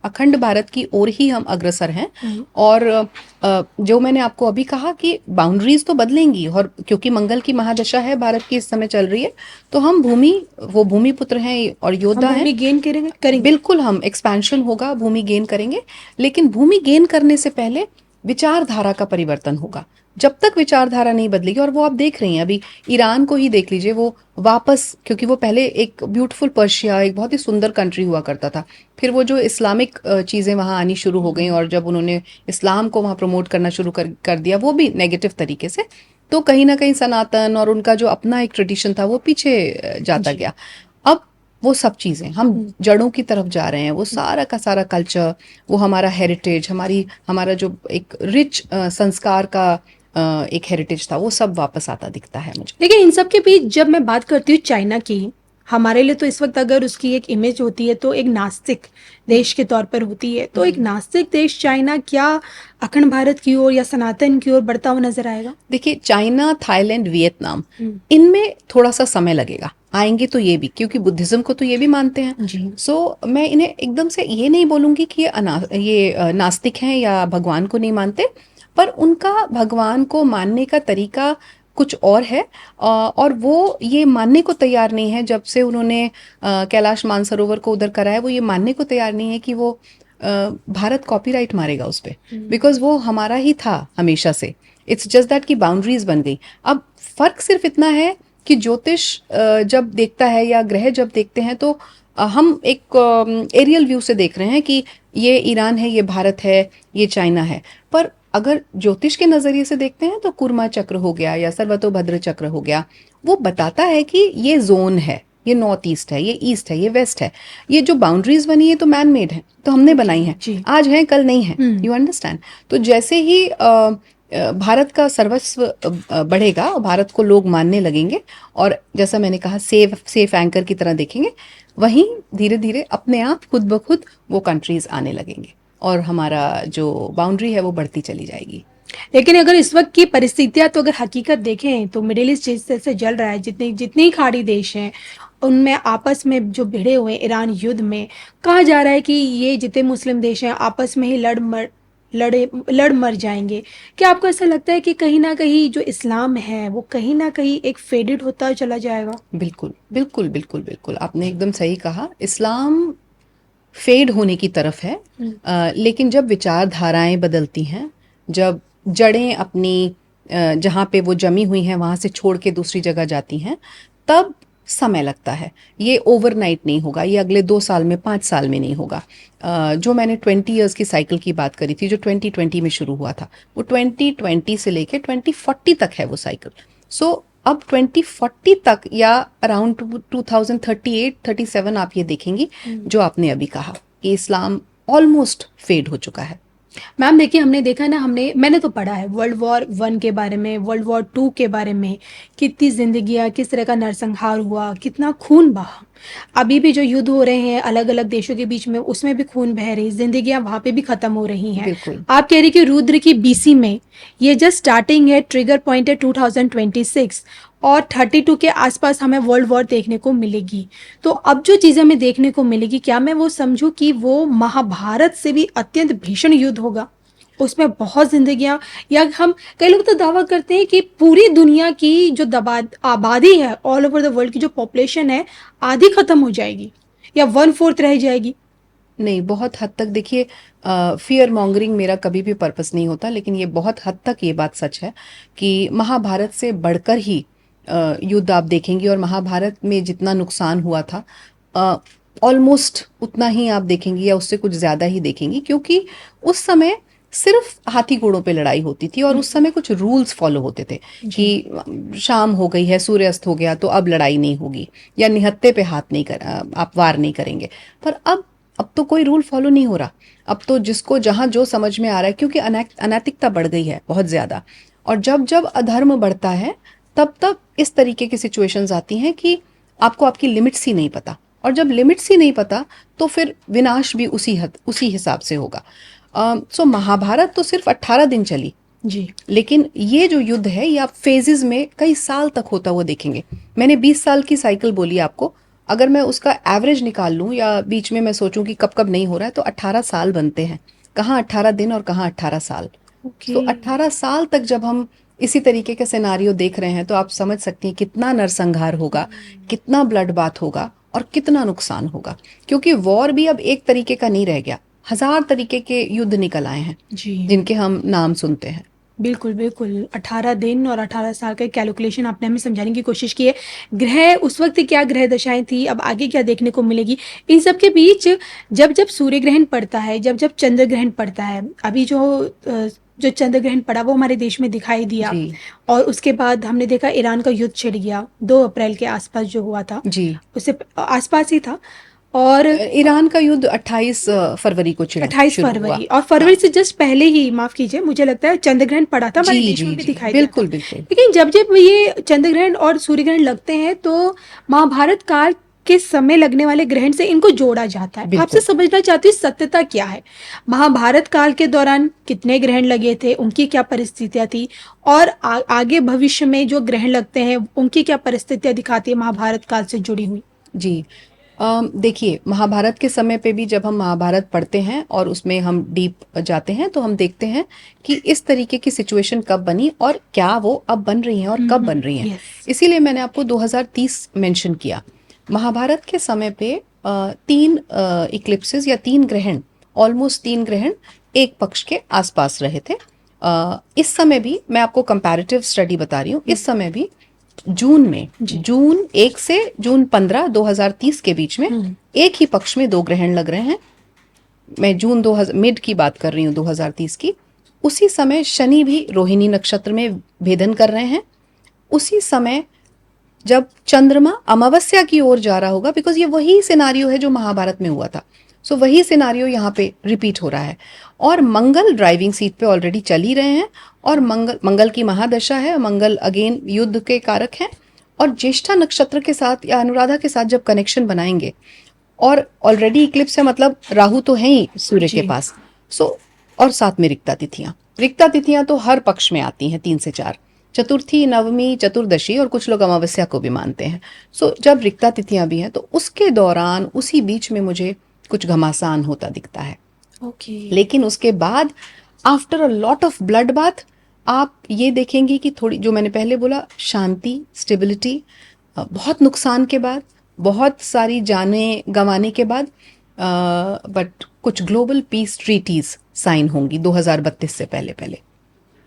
अखंड भारत की ओर ही हम अग्रसर हैं। और जो मैंने आपको अभी कहा कि बाउंड्रीज तो बदलेंगी, और क्योंकि मंगल की महादशा है भारत की इस समय चल रही है, तो हम वो भूमि पुत्र हैं और हम योद्धा हैं। भूमि गेन करेंगे। बिल्कुल, हम एक्सपेंशन होगा, भूमि गेन करेंगे। लेकिन भूमि गेन करने से पहले विचारधारा का परिवर्तन होगा। जब तक विचारधारा नहीं बदलेगी, और वो आप देख रही हैं अभी, ईरान को ही देख लीजिए, वो वापस, क्योंकि वो पहले एक ब्यूटीफुल पर्शिया, एक बहुत ही सुंदर कंट्री हुआ करता था, फिर वो जो इस्लामिक चीज़ें वहाँ आनी शुरू हो गई, और जब उन्होंने इस्लाम को वहाँ प्रमोट करना शुरू कर दिया, वो भी नेगेटिव तरीके से, तो कहीं ना कहीं सनातन और उनका जो अपना एक ट्रेडिशन था वो पीछे जाता गया। अब वो सब चीज़ें, हम जड़ों की तरफ जा रहे हैं। वो सारा का सारा कल्चर, वो हमारा हेरिटेज, हमारा जो एक रिच संस्कार का एक हेरिटेज था, वो सब वापस आता दिखता है मुझे। लेकिन इन सब के बीच जब मैं बात करती हूँ चाइना की, हमारे लिए तो इस वक्त अगर उसकी एक इमेज होती है तो एक नास्तिक देश के तौर पर होती है, तो एक नास्तिक देश चाइना क्या अखंड भारत की ओर या सनातन की ओर बढ़ता हुआ नजर आएगा? देखिए, चाइना, थाईलैंड, वियतनाम, इनमें थोड़ा सा समय लगेगा, आएंगे तो ये भी, क्योंकि बुद्धिज्म को तो ये भी मानते हैं। जी। सो मैं इन्हें एकदम से ये नहीं बोलूंगी कि ये नास्तिक हैं या भगवान को नहीं मानते, पर उनका भगवान को मानने का तरीका कुछ और है। और वो ये मानने को तैयार नहीं है, जब से उन्होंने कैलाश मानसरोवर को उधर करा है, वो ये मानने को तैयार नहीं है कि वो भारत कॉपीराइट मारेगा उस पर, बिकॉज वो हमारा ही था हमेशा से। इट्स जस्ट दैट कि बाउंड्रीज बन गई। अब फर्क सिर्फ इतना है कि ज्योतिष जब देखता है या ग्रह जब देखते हैं, तो हम एक एरियल व्यू से देख रहे हैं कि ये ईरान है, ये भारत है, ये चाइना है। पर अगर ज्योतिष के नजरिए से देखते हैं तो कुर्मा चक्र हो गया या सर्वतोभद्र चक्र हो गया, वो बताता है कि ये जोन है, ये नॉर्थ ईस्ट है, ये ईस्ट है, ये वेस्ट है। ये जो बाउंड्रीज बनी है तो मैन मेड है, तो हमने बनाई है, आज है कल नहीं है। You understand? तो जैसे ही भारत का सर्वस्व बढ़ेगा और भारत को लोग मानने लगेंगे, और जैसा मैंने कहा सेफ एंकर की तरह देखेंगे, वहीं धीरे धीरे अपने आप खुद ब खुद वो कंट्रीज आने लगेंगे, और हमारा जो बाउंड्री है वो बढ़ती चली जाएगी। लेकिन अगर इस वक्त की परिस्थितियां तो अगर हकीकत देखें तो मिडिल ईस्ट जिस तरह से जल रहा है, जितने जितने खाड़ी देश हैं उनमें आपस में जो भिड़े हुए ईरान युद्ध में, कहा जा रहा है कि ये जितने मुस्लिम देश हैं आपस में ही लड़ मर जाएंगे। क्या आपको ऐसा लगता है कि कहीं ना कहीं जो इस्लाम है वो कहीं ना कहीं एक फेडेड होता चला जाएगा? बिल्कुल बिल्कुल बिल्कुल बिल्कुल, आपने एकदम सही कहा। इस्लाम फेड होने की तरफ है। लेकिन जब विचारधाराएं बदलती हैं, जब जड़ें अपनी जहाँ पे वो जमी हुई हैं वहाँ से छोड़ के दूसरी जगह जाती हैं, तब समय लगता है। ये ओवरनाइट नहीं होगा, ये अगले 2 साल में, 5 साल में नहीं होगा। जो मैंने 20 ईयर्स की साइकिल की बात करी थी, जो 2020 में शुरू हुआ था, वो 2020 से लेके 2040 तक है वो साइकिल। सो अब 2040 तक या अराउंड 2038-37 आप ये देखेंगी जो आपने अभी कहा कि इस्लाम ऑलमोस्ट फेड हो चुका है। मैम देखिए, हमने देखा ना, मैंने तो पढ़ा है वर्ल्ड वॉर 1 के बारे में, वर्ल्ड वॉर 2 के बारे में, कितनी जिंदगियां, किस तरह का नरसंहार हुआ, कितना खून बहा। अभी भी जो युद्ध हो रहे हैं अलग अलग देशों के बीच में, उसमें भी खून बह रही, जिंदगियां वहां पे भी खत्म हो रही हैं। बिल्कुल। आप कह रही कि रुद्र की बीसी में ये जस्ट स्टार्टिंग है, ट्रिगर पॉइंट है 2026, और 32 के आसपास हमें वर्ल्ड वॉर देखने को मिलेगी। तो अब जो चीज़ें हमें देखने को मिलेगी, क्या मैं वो समझूं कि वो महाभारत से भी अत्यंत भीषण युद्ध होगा, उसमें बहुत जिंदगियां, या हम, कई लोग तो दावा करते हैं कि पूरी दुनिया की जो आबादी है, ऑल ओवर द वर्ल्ड की जो पॉपुलेशन है, आधी खत्म हो जाएगी या 1/4 रह जाएगी? नहीं, बहुत हद तक देखिए, फियर मॉन्गरिंग मेरा कभी भी पर्पस नहीं होता, लेकिन ये बहुत हद तक ये बात सच है कि महाभारत से बढ़कर ही युद्ध आप देखेंगे, और महाभारत में जितना नुकसान हुआ था ऑलमोस्ट उतना ही आप देखेंगी या उससे कुछ ज़्यादा ही देखेंगी, क्योंकि उस समय सिर्फ हाथी घोड़ों पे लड़ाई होती थी, और उस समय कुछ रूल्स फॉलो होते थे कि शाम हो गई है, सूर्यास्त हो गया, तो अब लड़ाई नहीं होगी, या निहत्थे पे हाथ नहीं कर आप वार नहीं करेंगे। पर अब तो कोई रूल फॉलो नहीं हो रहा। अब तो जिसको जहाँ जो समझ में आ रहा है, क्योंकि अनैतिकता बढ़ गई है बहुत ज़्यादा, और जब जब अधर्म बढ़ता है तब तब इस तरीके की सिचुएशंस आती हैं कि आपको आपकी लिमिट्स ही नहीं पता, और जब लिमिट्स ही नहीं पता तो फिर विनाश भी उसी हिसाब से होगा। सो महाभारत तो सिर्फ 18 दिन चली जी, लेकिन ये जो युद्ध है ये आप फेजेस में कई साल तक होता हुआ देखेंगे। मैंने 20 साल की साइकिल बोली आपको, अगर मैं उसका एवरेज निकाल लूं या बीच में मैं सोचूं कि कब कब नहीं हो रहा है, तो 18 साल बनते हैं। कहाँ 18 दिन और कहाँ 18 साल। ओके। तो 18 साल तक जब हम इसी तरीके के सिनारियो देख रहे हैं, तो आप समझ सकती हैं कितना नरसंहार होगा, कितना ब्लड बाथ होगा और कितना नुकसान होगा। क्योंकि वॉर भी अब एक तरीके का नहीं रह गया, 1000 तरीके के युद्ध निकल आए हैं जी जिनके हम नाम सुनते हैं। बिल्कुल बिल्कुल। 18 दिन और 18 साल का कैलकुलेशन आपने हमें समझाने की कोशिश की है। ग्रह उस वक्त क्या ग्रह दशाएं थी, अब आगे क्या देखने को मिलेगी, इन सब के बीच जब जब सूर्य ग्रहण पड़ता है, जब जब चंद्र ग्रहण पड़ता है, अभी जो चंद्र ग्रहण पड़ा वो हमारे देश में दिखाई दिया, जी और उसके बाद हमने देखा ईरान का युद्ध छिड़ गया 2 अप्रैल के आसपास जो हुआ था, जी। उससे आसपास ही था। और ईरान का युद्ध 28 फरवरी को छिड़ा 28 शुरू हुआ। फरवरी और हाँ फरवरी से जस्ट पहले ही, माफ कीजिए, मुझे लगता है चंद्र ग्रहण पड़ा था, हमारे जी देश जी में भी जी, दिखाई दिया था। बिल्कुल बिल्कुल। लेकिन जब जब ये चंद्र ग्रहण और सूर्य ग्रहण लगते हैं तो महाभारत काल के समय लगने वाले ग्रहण से इनको जोड़ा जाता है। आपसे बिल्कुल समझना चाहती हूँ सत्यता क्या है, महाभारत काल के दौरान कितने ग्रहण लगे थे, उनकी क्या परिस्थितियां थी, और आगे भविष्य में जो ग्रहण लगते हैं उनकी क्या परिस्थितियां दिखाती है महाभारत काल से जुड़ी हुई। जी। देखिए, महाभारत के समय पे भी जब हम महाभारत पढ़ते हैं और उसमें हम डीप जाते हैं, तो हम देखते हैं कि इस तरीके की सिचुएशन कब बनी और क्या वो अब बन रही हैं और कब बन रही हैं। यस। इसीलिए मैंने आपको 2030 मेंशन किया। महाभारत के समय पे 3 इक्लिप्सेस या 3 ग्रहण, ऑलमोस्ट 3 ग्रहण एक पक्ष के आसपास रहे थे। इस समय भी मैं आपको कंपैरेटिव स्टडी बता रही हूँ, इस समय भी जून में, जून 1 से जून 15 2030 के बीच में एक ही पक्ष में 2 ग्रहण लग रहे हैं। मैं जून 2000 मिड की बात कर रही हूँ, 2030 की। उसी समय शनि भी रोहिणी नक्षत्र में भेदन कर रहे हैं। उसी समय जब चंद्रमा अमावस्या की ओर जा रहा होगा, बिकॉज ये वही सिनारियो है जो महाभारत में हुआ था, सो वही सिनारियो यहाँ पे रिपीट हो रहा है। और मंगल ड्राइविंग सीट पे ऑलरेडी चल ही रहे हैं, और मंगल की महादशा है। मंगल अगेन युद्ध के कारक हैं, और ज्येष्ठा नक्षत्र के साथ या अनुराधा के साथ जब कनेक्शन बनाएंगे, और ऑलरेडी इक्लिप्स है, मतलब राहु तो है ही सूर्य के पास। सो और साथ में रिक्ता तिथियां तो हर पक्ष में आती हैं, 3 से 4, चतुर्थी, नवमी, चतुर्दशी, और कुछ लोग अमावस्या को भी मानते हैं। सो जब रिक्ता तिथियां भी हैं, तो उसके दौरान उसी बीच में मुझे कुछ घमासान होता दिखता है। ओके। लेकिन उसके बाद after a lot of blood bath आप ये देखेंगे कि थोड़ी, जो मैंने पहले बोला, शांति, स्टेबिलिटी, बहुत नुकसान के बाद, बहुत सारी जानें गंवाने के बाद, बट कुछ ग्लोबल पीस ट्रीटीज साइन होंगी 2032 से पहले पहले,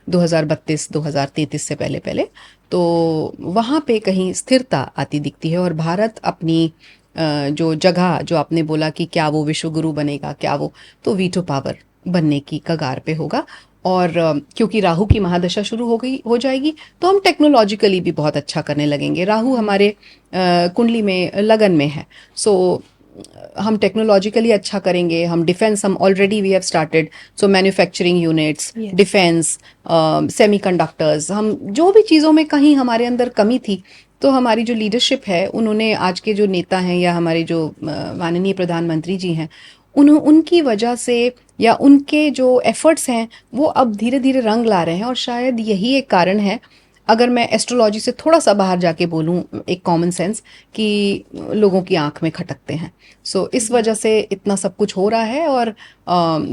2032 2033 से पहले पहले। तो वहाँ पे कहीं स्थिरता आती दिखती है, और भारत अपनी जो जगह, जो आपने बोला कि क्या वो विश्व गुरु बनेगा, क्या वो, तो वीटो पावर बनने की कगार पे होगा। और क्योंकि राहु की महादशा शुरू हो जाएगी, तो हम टेक्नोलॉजिकली भी बहुत अच्छा करने लगेंगे। राहु हमारे कुंडली में लगन में है, सो हम टेक्नोलॉजिकली अच्छा करेंगे। हम डिफेंस, हम already we have started, so manufacturing units, Yes. Defence, semiconductors, हम जो भी चीज़ों में कहीं हमारे अंदर कमी थी, तो हमारी जो लीडरशिप है, उन्होंने, आज के जो नेता हैं या हमारे जो माननीय प्रधानमंत्री जी हैं, उनकी वजह से या उनके जो एफर्ट्स हैं, वो अब धीरे धीरे रंग ला रहे हैं। और शायद यही एक कारण है, अगर मैं एस्ट्रोलॉजी से थोड़ा सा बाहर जाके बोलूं, एक कॉमन सेंस, कि लोगों की आंख में खटकते हैं। सो इस वजह से इतना सब कुछ हो रहा है। और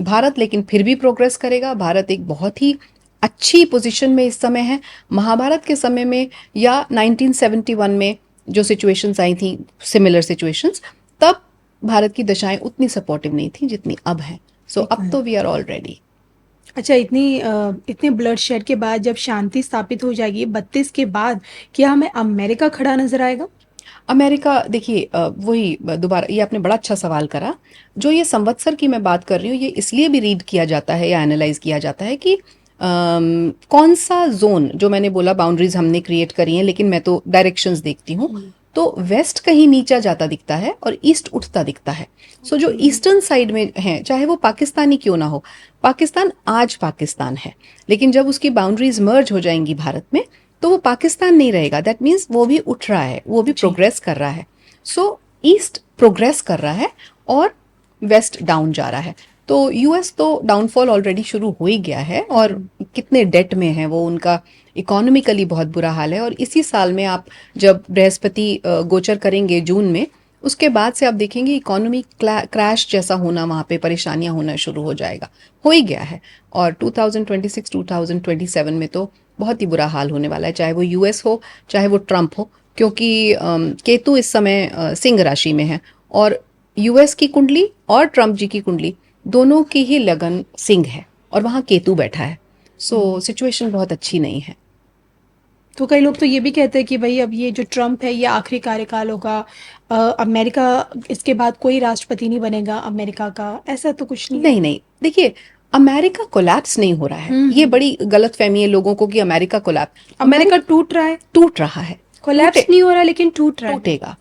भारत लेकिन फिर भी प्रोग्रेस करेगा। भारत एक बहुत ही अच्छी पोजीशन में इस समय है। महाभारत के समय में या 1971 में जो सिचुएशंस आई थी, सिमिलर सिचुएशंस, तब भारत की दशाएं उतनी सपोर्टिव नहीं थी जितनी अब हैं। सो अब तो वी आर ऑल रेडी। अच्छा, इतने ब्लड शेड के बाद जब शांति स्थापित हो जाएगी 32 के बाद, क्या हमें अमेरिका खड़ा नजर आएगा? अमेरिका, देखिए, वही दोबारा, ये आपने बड़ा अच्छा सवाल करा। जो ये संवत्सर की मैं बात कर रही हूँ, ये इसलिए भी रीड किया जाता है या एनालाइज किया जाता है कि कौन सा जोन, जो मैंने बोला बाउंड्रीज हमने क्रिएट करी हैं, लेकिन मैं तो डायरेक्शंस देखती हूँ। तो वेस्ट कहीं नीचा जाता दिखता है और ईस्ट उठता दिखता है। सो जो ईस्टर्न साइड में है, चाहे वो पाकिस्तानी क्यों ना हो, पाकिस्तान आज पाकिस्तान है, लेकिन जब उसकी बाउंड्रीज मर्ज हो जाएंगी भारत में, तो वो पाकिस्तान नहीं रहेगा। दैट मीन्स वो भी उठ रहा है, वो भी प्रोग्रेस कर रहा है। सो ईस्ट प्रोग्रेस कर रहा है और वेस्ट डाउन जा रहा है। तो यूएस तो डाउनफॉल ऑलरेडी शुरू हो ही गया है, और कितने डेट में है वो, उनका इकोनॉमिकली बहुत बुरा हाल है। और इसी साल में आप जब बृहस्पति गोचर करेंगे जून में, उसके बाद से आप देखेंगे इकोनॉमी क्रैश जैसा होना, वहाँ पे परेशानियां होना शुरू हो जाएगा, हो ही गया है। और 2026 2027 में तो बहुत ही बुरा हाल होने वाला है, चाहे वो यूएस हो चाहे वो ट्रम्प हो, क्योंकि केतु इस समय सिंह राशि में है, और यूएस की कुंडली और ट्रम्प जी की कुंडली दोनों की ही लगन सिंह है, और वहाँ केतु बैठा है। सो सिचुएशन बहुत अच्छी नहीं है। तो कई लोग तो ये भी कहते हैं कि भाई अब ये जो ट्रम्प है ये आखिरी कार्यकाल होगा, अमेरिका इसके बाद कोई राष्ट्रपति नहीं बनेगा अमेरिका का, ऐसा तो कुछ नहीं है। नहीं नहीं, देखिए, अमेरिका कोलैप्स नहीं हो रहा है। ये बड़ी गलत फहमी है लोगों को कि अमेरिका कोलैप्स, अमेरिका टूट रहा है, टूट रहा है, कोलैप्स नहीं हो रहा लेकिन टूट रहा है। टूटेगा।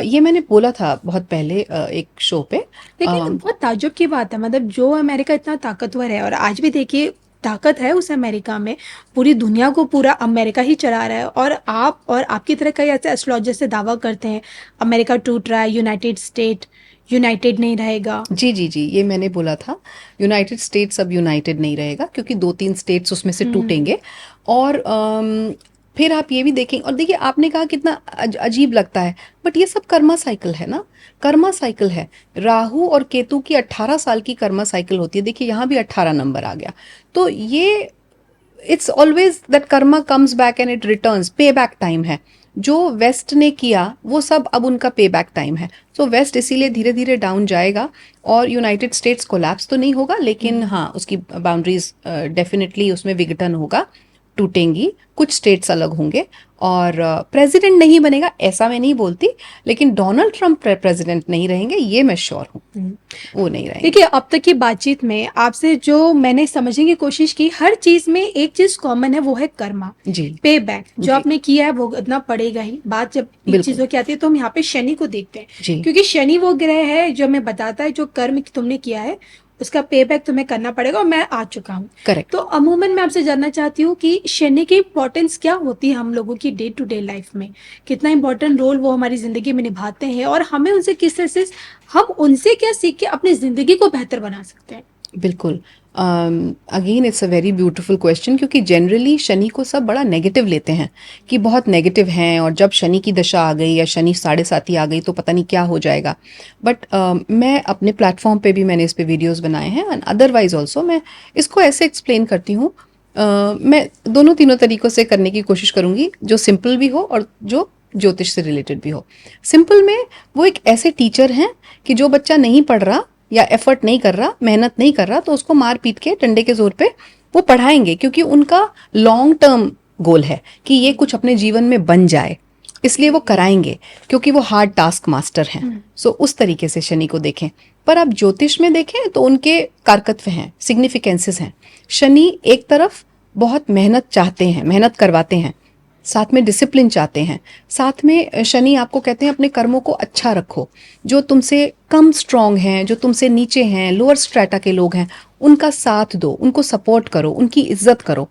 ये मैंने बोला था बहुत पहले एक शो पे। लेकिन बहुत ताज्जुब की बात है, मतलब जो अमेरिका इतना ताकतवर है और आज भी देखिए ताकत है उस अमेरिका में, पूरी दुनिया को पूरा अमेरिका ही चला रहा है, और आप और आपकी तरह कई ऐसे एस्ट्रोलॉजर से दावा करते हैं अमेरिका टूट रहा है, यूनाइटेड स्टेट यूनाइटेड नहीं रहेगा। जी जी जी, ये मैंने बोला था, यूनाइटेड स्टेट्स अब यूनाइटेड नहीं रहेगा, क्योंकि 2-3 स्टेट्स उसमें से टूटेंगे। और फिर आप ये भी देखें, और देखिए आपने कहा कितना अजीब लगता है, बट ये सब कर्मा साइकिल है ना, कर्मा साइकिल है। राहु और केतु की 18 साल की कर्मा साइकिल होती है। देखिए यहाँ भी 18 नंबर आ गया, तो ये it's always that Karma comes back and it returns, पे बैक टाइम है। जो वेस्ट ने किया वो सब अब उनका पे बैक टाइम है। सो वेस्ट इसीलिए धीरे धीरे डाउन जाएगा, और यूनाइटेड स्टेट्स कोलैप्स तो नहीं होगा, लेकिन हाँ उसकी बाउंड्रीज डेफिनेटली उसमें विघटन होगा, टूटेंगी, कुछ स्टेट्स अलग होंगे, और प्रेसिडेंट नहीं बनेगा ऐसा मैं नहीं बोलती, लेकिन डोनाल्ड ट्रंप प्रेसिडेंट नहीं रहेंगे ये मैं श्योर हूँ, वो नहीं रहेंगे। देखिए अब तक की बातचीत में आपसे जो मैंने समझने की कोशिश की, हर चीज में एक चीज कॉमन है, वो है कर्मा, जी, पे बैक जो जी, आपने किया है वो इतना पड़ेगा ही। बात जब इन बिल्कुल, चीजों की आती है तो हम यहाँ पे शनि को देखते हैं, जी, क्योंकि शनि वो ग्रह है जो हमें बताता है जो कर्म तुमने किया है उसका पे बैक तुम्हें करना पड़ेगा, और मैं आ चुका हूँ। करेक्ट। तो अमूमन मैं आपसे जानना चाहती हूँ कि शनि की इंपॉर्टेंस क्या होती है हम लोगों की डे टू डे लाइफ में, कितना इंपॉर्टेंट रोल वो हमारी जिंदगी में निभाते हैं, और हमें उनसे किस तरह से, हम उनसे क्या सीख के अपनी जिंदगी को बेहतर बना सकते हैं। बिल्कुल, again it's a very beautiful question, क्योंकि जनरली शनि को सब बड़ा नेगेटिव लेते हैं कि बहुत नेगेटिव हैं, और जब शनि की दशा आ गई या शनि 7.5 आ गई तो पता नहीं क्या हो जाएगा। बट मैं अपने प्लेटफॉर्म पे भी मैंने इस पे वीडियोस बनाए हैं, एंड अदरवाइज ऑल्सो मैं इसको ऐसे एक्सप्लेन करती हूँ। मैं दोनों तीनों तरीक़ों से करने की कोशिश करूँगी, जो सिंपल भी हो और जो ज्योतिष से रिलेटेड भी हो। सिंपल में वो एक ऐसे टीचर हैं कि जो बच्चा नहीं पढ़ रहा या एफर्ट नहीं कर रहा, मेहनत नहीं कर रहा, तो उसको मार पीट के डंडे के जोर पे वो पढ़ाएंगे, क्योंकि उनका लॉन्ग टर्म गोल है कि ये कुछ अपने जीवन में बन जाए, इसलिए वो कराएंगे, क्योंकि वो हार्ड टास्क मास्टर हैं। सो उस तरीके से शनि को देखें। पर आप ज्योतिष में देखें तो उनके कारकत्व हैं, सिग्निफिकेंसेस हैं। शनि एक तरफ बहुत मेहनत चाहते हैं, मेहनत करवाते हैं, साथ में डिसिप्लिन चाहते हैं, साथ में शनि आपको कहते हैं अपने कर्मों को अच्छा रखो, जो तुमसे कम स्ट्रांग हैं, जो तुमसे नीचे हैं, लोअर स्ट्रेटा के लोग हैं, उनका साथ दो, उनको सपोर्ट करो, उनकी इज्जत करो।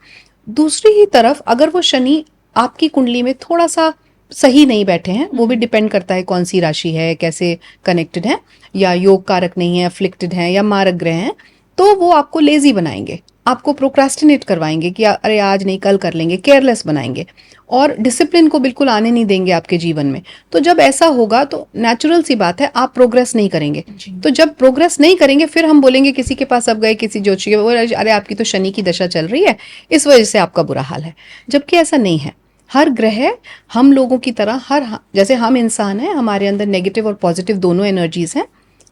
दूसरी ही तरफ अगर वो शनि आपकी कुंडली में थोड़ा सा सही नहीं बैठे हैं, वो भी डिपेंड करता है कौन सी राशि है, कैसे कनेक्टेड है, या योग कारक नहीं है, अफ्लिक्टेड है, या मारक ग्रह हैं, तो वो आपको लेजी बनाएंगे, आपको प्रोक्रास्टिनेट करवाएंगे कि अरे आज नहीं कल कर लेंगे, केयरलेस बनाएंगे, और डिसिप्लिन को बिल्कुल आने नहीं देंगे आपके जीवन में। तो जब ऐसा होगा तो नेचुरल सी बात है आप प्रोग्रेस नहीं करेंगे। तो जब प्रोग्रेस नहीं करेंगे फिर हम बोलेंगे किसी के पास अब गए, किसी ज्योतिषी के, अरे आपकी तो शनि की दशा चल रही है, इस वजह से आपका बुरा हाल है। जबकि ऐसा नहीं है। हर ग्रह हम लोगों की तरह, जैसे हम इंसान हैं, हमारे अंदर नेगेटिव और पॉजिटिव दोनों एनर्जीज हैं,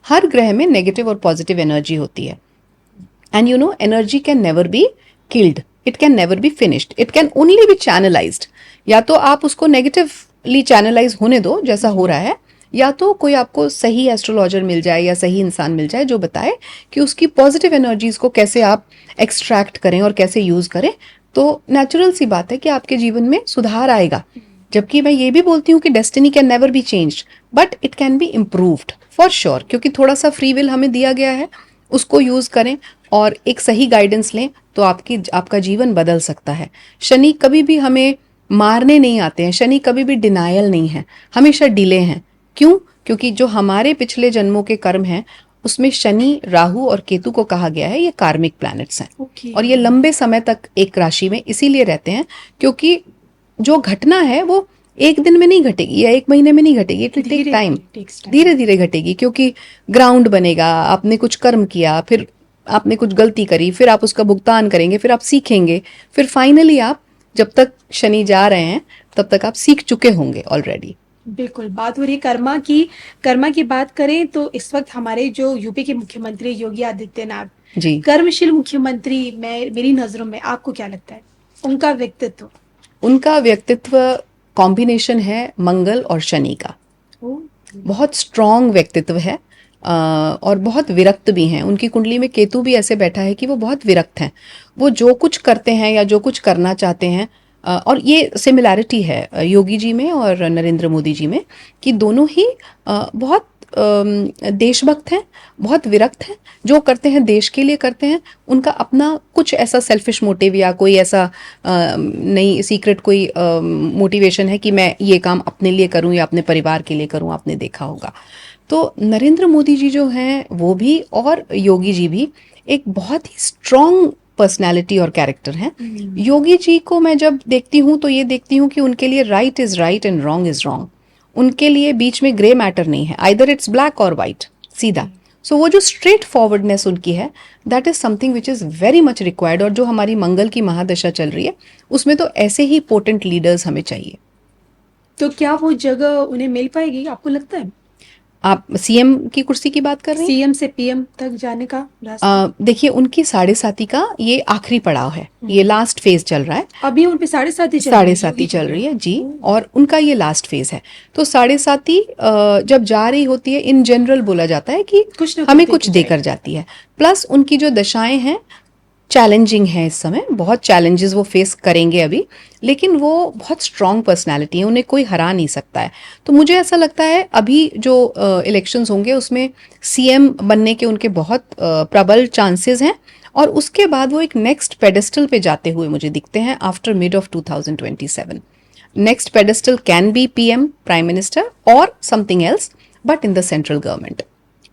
हर ग्रह में नेगेटिव और पॉजिटिव एनर्जी होती है। And you know, energy can never be killed, it can never be finished, it can only be channelised. या तो आप उसको नेगेटिवली चैनलाइज होने दो जैसा हो रहा है, या तो कोई आपको सही एस्ट्रोलॉजर मिल जाए या सही इंसान मिल जाए जो बताए कि उसकी पॉजिटिव एनर्जीज को कैसे आप एक्सट्रैक्ट करें और कैसे यूज करें। तो नेचुरल सी बात है कि आपके जीवन में सुधार आएगा। जबकि मैं ये भी बोलती हूँ कि destiny can never be changed, but it can be improved for sure, क्योंकि थोड़ा सा फ्री विल हमें दिया गया है, उसको यूज करें और एक सही गाइडेंस लें तो आपका जीवन बदल सकता है। शनि कभी भी हमें मारने नहीं आते हैं, शनि कभी भी डिनायल नहीं है, हमेशा डिले हैं। क्यों? क्योंकि जो हमारे पिछले जन्मों के कर्म हैं उसमें शनि, राहु और केतु को कहा गया है ये कार्मिक प्लैनेट्स हैं। और ये लंबे समय तक एक राशि में इसीलिए रहते हैं क्योंकि जो घटना है वो एक दिन में नहीं घटेगी या एक महीने में नहीं घटेगी, इट विल टेक टाइम, धीरे धीरे घटेगी, क्योंकि ग्राउंड बनेगा, आपने कुछ कर्म किया, फिर आपने कुछ गलती करी, फिर आप उसका भुगतान करेंगे, फिर आप सीखेंगे, फिर फाइनली आप, जब तक शनि जा रहे हैं तब तक आप सीख चुके होंगे ऑलरेडी। बिल्कुल, बात हो रही है कर्मा की बात करें तो इस वक्त हमारे जो यूपी के मुख्यमंत्री योगी आदित्यनाथ जी, कर्मशील मुख्यमंत्री, मेरी नजरों में आपको क्या लगता है उनका व्यक्तित्व? उनका व्यक्तित्व कॉम्बिनेशन है मंगल और शनि का, ओ, बहुत स्ट्रॉन्ग व्यक्तित्व है, और बहुत विरक्त भी हैं। उनकी कुंडली में केतु भी ऐसे बैठा है कि वो बहुत विरक्त हैं, वो जो कुछ करते हैं या जो कुछ करना चाहते हैं, और ये सिमिलैरिटी है योगी जी में और नरेंद्र मोदी जी में, कि दोनों ही बहुत देशभक्त हैं, बहुत विरक्त हैं, जो करते हैं देश के लिए करते हैं, उनका अपना कुछ ऐसा सेल्फिश मोटिव या कोई ऐसा नई सीक्रेट कोई मोटिवेशन है कि मैं ये काम अपने लिए करूं या अपने परिवार के लिए करूं, आपने देखा होगा। तो नरेंद्र मोदी जी जो हैं वो भी और योगी जी भी एक बहुत ही स्ट्रॉन्ग पर्सनालिटी और कैरेक्टर हैं। योगी जी को मैं जब देखती हूँ तो ये देखती हूँ कि उनके लिए right is right and wrong is wrong, उनके लिए बीच में ग्रे मैटर नहीं है, आइदर इट्स ब्लैक और वाइट, सीधा। सो वो जो स्ट्रेट फॉरवर्डनेस उनकी है, that is something which is very much required, और जो हमारी मंगल की महादशा चल रही है उसमें तो ऐसे ही पोटेंट लीडर्स हमें चाहिए। तो क्या वो जगह उन्हें मिल पाएगी आपको लगता है? आप सीएम की कुर्सी की बात कर रही हैं? सीएम से पीएम तक जाने का रास्ता? देखिए, उनकी 7.5 का ये आखिरी पड़ाव है, ये लास्ट फेज चल रहा है। अभी उन पे 7.5 7.5 चल रही है जी, और उनका ये लास्ट फेज है। तो 7.5 जब जा रही होती है, इन जनरल बोला जाता है कि कुछ हमें कुछ देकर जाती है। प्लस उनकी जो दशाएं हैं चैलेंजिंग है, इस समय बहुत चैलेंजेस वो फेस करेंगे अभी, लेकिन वो बहुत स्ट्रॉन्ग पर्सनालिटी है, उन्हें कोई हरा नहीं सकता है। तो मुझे ऐसा लगता है अभी जो इलेक्शंस होंगे उसमें सीएम बनने के उनके बहुत प्रबल चांसेस हैं, और उसके बाद वो एक नेक्स्ट पेडेस्टल पे जाते हुए मुझे दिखते हैं after mid of 2027। Next pedestal can be PM, prime minister, और something else, but in the central government.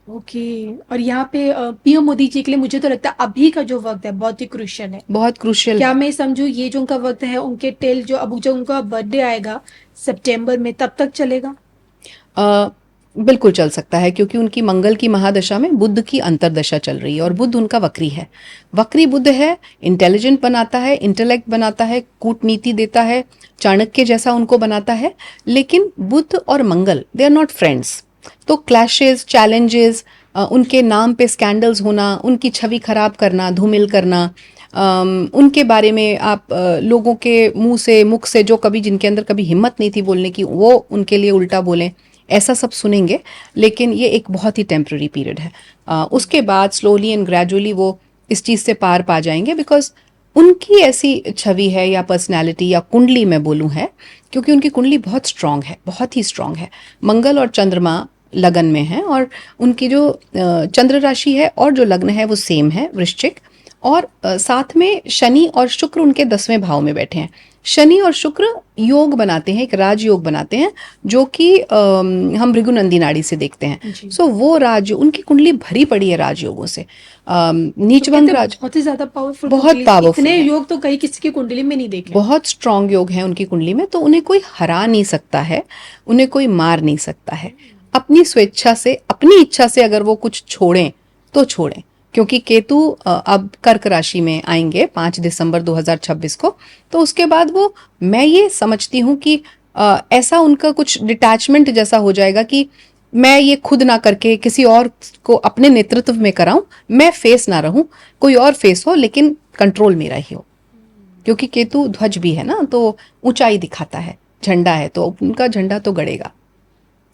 Okay. और यहाँ पे पीएम मोदी जी के लिए मुझे तो लगता है अभी का जो वक्त है बहुत ही क्रूशियल है। बहुत क्रूशियल। क्या मैं समझूं ये जो उनका वक्त है उनके टेल जो अब जो उनका बर्थडे आएगा सितंबर में तब तक चलेगा? बिल्कुल चल सकता है, क्योंकि उनकी मंगल की महादशा में बुध की अंतरदशा चल रही है, और बुध उनका वक्री है। वक्री बुध है, इंटेलिजेंट बनाता है, इंटेलेक्ट बनाता है, कूटनीति देता है, चाणक्य जैसा उनको बनाता है। लेकिन बुध और मंगल दे आर नॉट फ्रेंड्स, तो क्लैशेस, चैलेंजेस, उनके नाम पे स्कैंडल्स होना, उनकी छवि खराब करना, धूमिल करना, उनके बारे में आप लोगों के मुख से जो कभी जिनके अंदर कभी हिम्मत नहीं थी बोलने की, वो उनके लिए उल्टा बोलें, ऐसा सब सुनेंगे। लेकिन ये एक बहुत ही टेम्पररी पीरियड है। उसके बाद स्लोली एंड ग्रेजुअली वो इस चीज़ से पार पा जाएंगे, बिकॉज उनकी ऐसी छवि है या पर्सनैलिटी या कुंडली मैं बोलूँ है, क्योंकि उनकी कुंडली बहुत स्ट्रांग है, बहुत ही स्ट्रांग है। मंगल और चंद्रमा लगन में है, और उनकी जो चंद्र राशि है और जो लग्न है वो सेम है, वृश्चिक, और साथ में शनि और शुक्र उनके 10वें भाव में बैठे हैं। शनि और शुक्र योग बनाते हैं, एक राजयोग बनाते हैं, जो कि हम भृगुनंदी नाड़ी से देखते हैं। सो वो राज, उनकी कुंडली भरी पड़ी है राजयोगों से। नीचभंग राज बहुत ही ज्यादा पावरफुल, बहुत पावरफुल, इतने योग तो कहीं किसी की कुंडली में नहीं देखे। बहुत स्ट्रांग योग है उनकी कुंडली में, तो उन्हें कोई हरा नहीं सकता है, उन्हें कोई मार नहीं सकता है। अपनी स्वेच्छा से, अपनी इच्छा से अगर वो कुछ छोड़ें तो छोड़ें, क्योंकि केतु अब कर्क राशि में आएंगे 5 दिसंबर 2026 को। तो उसके बाद वो, मैं ये समझती हूँ कि ऐसा उनका कुछ डिटैचमेंट जैसा हो जाएगा कि मैं ये खुद ना करके किसी और को अपने नेतृत्व में कराऊं, मैं फेस ना रहूं, कोई और फेस हो, लेकिन कंट्रोल मेरा ही हो। क्योंकि केतु ध्वज भी है ना, तो ऊंचाई दिखाता है, झंडा है, तो उनका झंडा तो गड़ेगा।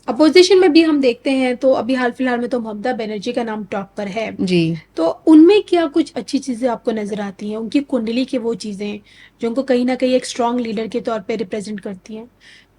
अपोजिशन में भी हम देखते हैं तो अभी हाल फिलहाल में तो ममता बनर्जी का नाम टॉप पर है जी। तो उनमें क्या कुछ अच्छी चीजें आपको नजर आती हैं, उनकी कुंडली की वो चीजें जो उनको कहीं ना कहीं एक स्ट्रांग लीडर के तौर पे रिप्रेजेंट करती हैं?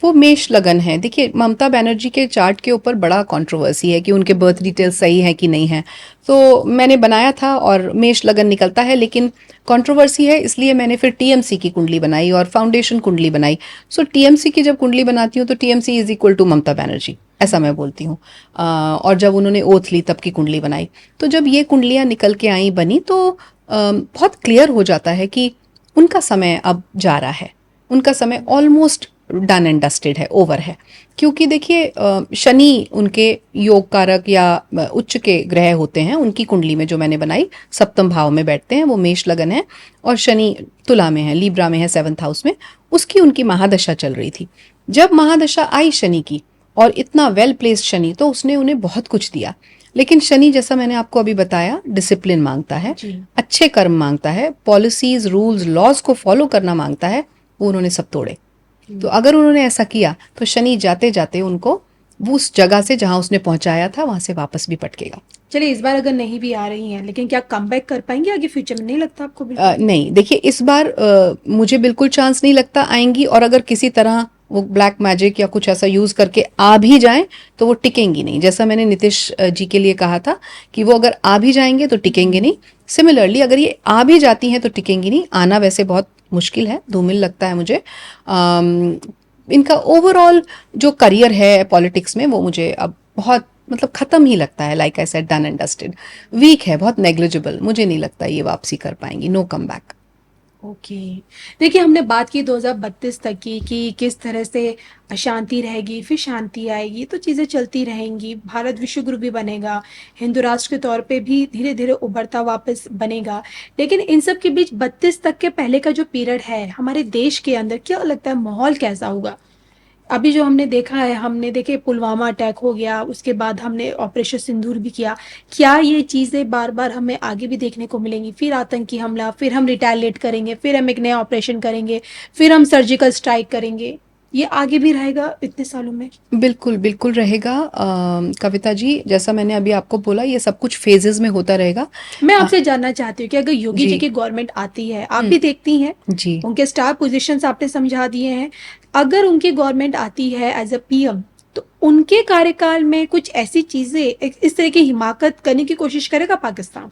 वो मेष लगन है। देखिए, ममता बनर्जी के चार्ट के ऊपर बड़ा कंट्रोवर्सी है कि उनके बर्थ डिटेल्स सही है कि नहीं है। तो मैंने बनाया था और मेष लगन निकलता है, लेकिन कंट्रोवर्सी है, इसलिए मैंने फिर टीएमसी की कुंडली बनाई और फाउंडेशन कुंडली बनाई। सो टीएमसी की जब कुंडली बनाती हूँ तो TMC is equal to Mamata Banerjee, ऐसा मैं बोलती हूँ। और जब उन्होंने ओथ ली तब की कुंडली बनाई, तो जब ये कुंडलियाँ निकल के आई बनी तो बहुत क्लियर हो जाता है कि उनका समय अब जा रहा है, उनका समय ऑलमोस्ट डन एंड डस्टेड है, ओवर है। क्योंकि देखिए शनि उनके योग कारक या उच्च के ग्रह होते हैं, उनकी कुंडली में जो मैंने बनाई सप्तम भाव में बैठते हैं, वो मेष लगन है और शनि तुला में है, लीब्रा में है, 7th हाउस में। उसकी उनकी महादशा चल रही थी। जब महादशा आई शनि की, और इतना वेल प्लेस्ड शनि, तो उसने उन्हें बहुत कुछ दिया। लेकिन शनि, जैसा मैंने आपको अभी बताया, डिसिप्लिन मांगता है, अच्छे कर्म मांगता है, पॉलिसीज, रूल्स, लॉज को फॉलो करना मांगता है। वो उन्होंने सब तोड़े। तो अगर उन्होंने ऐसा किया तो शनि जाते जाते उनको वो उस जगह से जहां उसने पहुंचाया था वहां से वापस भी पटकेगा। चलिए, इस बार अगर नहीं भी आ रही हैं, लेकिन क्या कमबैक कर पाएंगे आगे फ्यूचर में? नहीं लगता आपको? बिल्कुल नहीं, देखिए इस बार मुझे बिल्कुल चांस नहीं लगता आएंगी। और अगर किसी तरह वो ब्लैक मैजिक या कुछ ऐसा यूज करके आ भी जाएं तो वो टिकेंगी नहीं। जैसा मैंने नीतीश जी के लिए कहा था कि वो अगर आ भी जाएंगे तो टिकेंगे नहीं। सिमिलरली अगर ये आ भी जाती हैं तो टिकेंगी नहीं। आना वैसे बहुत मुश्किल है, धूमिल लगता है मुझे। इनका ओवरऑल जो करियर है पॉलिटिक्स में, वो मुझे अब बहुत मतलब खत्म ही लगता है। Like I said, done and dusted, weak है, बहुत नेग्लिजिबल। मुझे नहीं लगता ये वापसी कर पाएंगी, नो कम बैक। ओके। देखिए, हमने बात की 2032 तक की कि किस तरह से अशांति रहेगी, फिर शांति आएगी, तो चीज़ें चलती रहेंगी, भारत विश्व गुरु भी बनेगा, हिंदू राष्ट्र के तौर पे भी धीरे धीरे उभरता वापस बनेगा। लेकिन इन सब के बीच 32 तक के पहले का जो पीरियड है हमारे देश के अंदर, क्या लगता है माहौल कैसा होगा? अभी जो हमने देखा है, हमने देखे पुलवामा अटैक हो गया, उसके बाद हमने ऑपरेशन सिंदूर भी किया। क्या ये चीज़ें बार बार हमें आगे भी देखने को मिलेंगी? फिर आतंकी हमला, फिर हम रिटेलिएट करेंगे, फिर हम एक नया ऑपरेशन करेंगे, फिर हम सर्जिकल स्ट्राइक करेंगे। ये आगे भी रहेगा इतने सालों में? बिल्कुल बिल्कुल रहेगा कविता जी। जैसा मैंने अभी आपको बोला, ये सब कुछ फेजेस में होता रहेगा। मैं आपसे जानना चाहती हूँ कि अगर योगी जी जी की गवर्नमेंट आती है, आप भी देखती हैं, जी उनके स्टार पोजीशंस आपने समझा दिए हैं, अगर उनकी गवर्नमेंट आती है एज अ पीएम, तो उनके कार्यकाल में कुछ ऐसी चीजें, इस तरह की हिमाकत करने की कोशिश करेगा पाकिस्तान?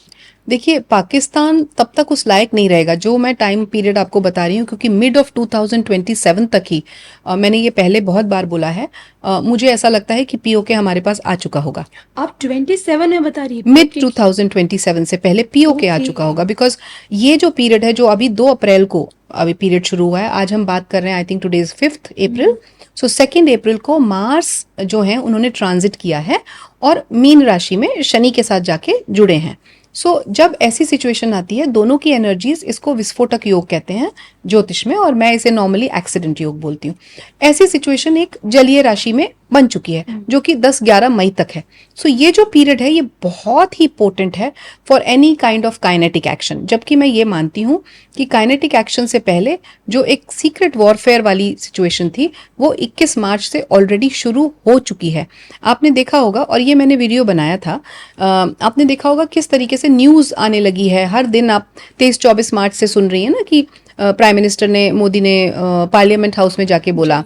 देखिए, पाकिस्तान तब तक उस लायक नहीं रहेगा जो मैं टाइम पीरियड आपको बता रही हूँ, क्योंकि मिड ऑफ 2027 तक ही मैंने ये पहले बहुत बार बोला है, मुझे ऐसा लगता है कि पीओके हमारे पास आ चुका होगा। आप 27 में बता रही है? मिड 2027 से पहले पीओके आ चुका होगा। बिकॉज ये जो पीरियड है, जो अभी 2 अप्रैल को अभी पीरियड शुरू हुआ है, आज हम बात कर रहे हैं, I think today is 5th अप्रैल। सो 2 अप्रैल को मार्स जो है उन्होंने ट्रांजिट किया है और मीन राशि में शनि के साथ जाके जुड़े हैं। सो जब ऐसी सिचुएशन आती है, दोनों की एनर्जीज, इसको विस्फोटक योग कहते हैं ज्योतिष में, और मैं इसे नॉर्मली एक्सीडेंट योग बोलती हूँ। ऐसी सिचुएशन एक जलीय राशि में बन चुकी है जो कि 10-11 मई तक है। सो ये जो पीरियड है ये बहुत ही पोटेंट है for any kind of kinetic action. जबकि मैं ये मानती हूँ कि काइनेटिक एक्शन से पहले जो एक सीक्रेट वॉरफेयर वाली सिचुएशन थी, वो 21 मार्च से ऑलरेडी शुरू हो चुकी है। आपने देखा होगा, और ये मैंने वीडियो बनाया था, आपने देखा होगा किस तरीके से न्यूज़ आने लगी है हर दिन। आप 23-24 मार्च से सुन रही हैं ना कि प्राइम मिनिस्टर ने, मोदी ने पार्लियामेंट हाउस में जाके बोला,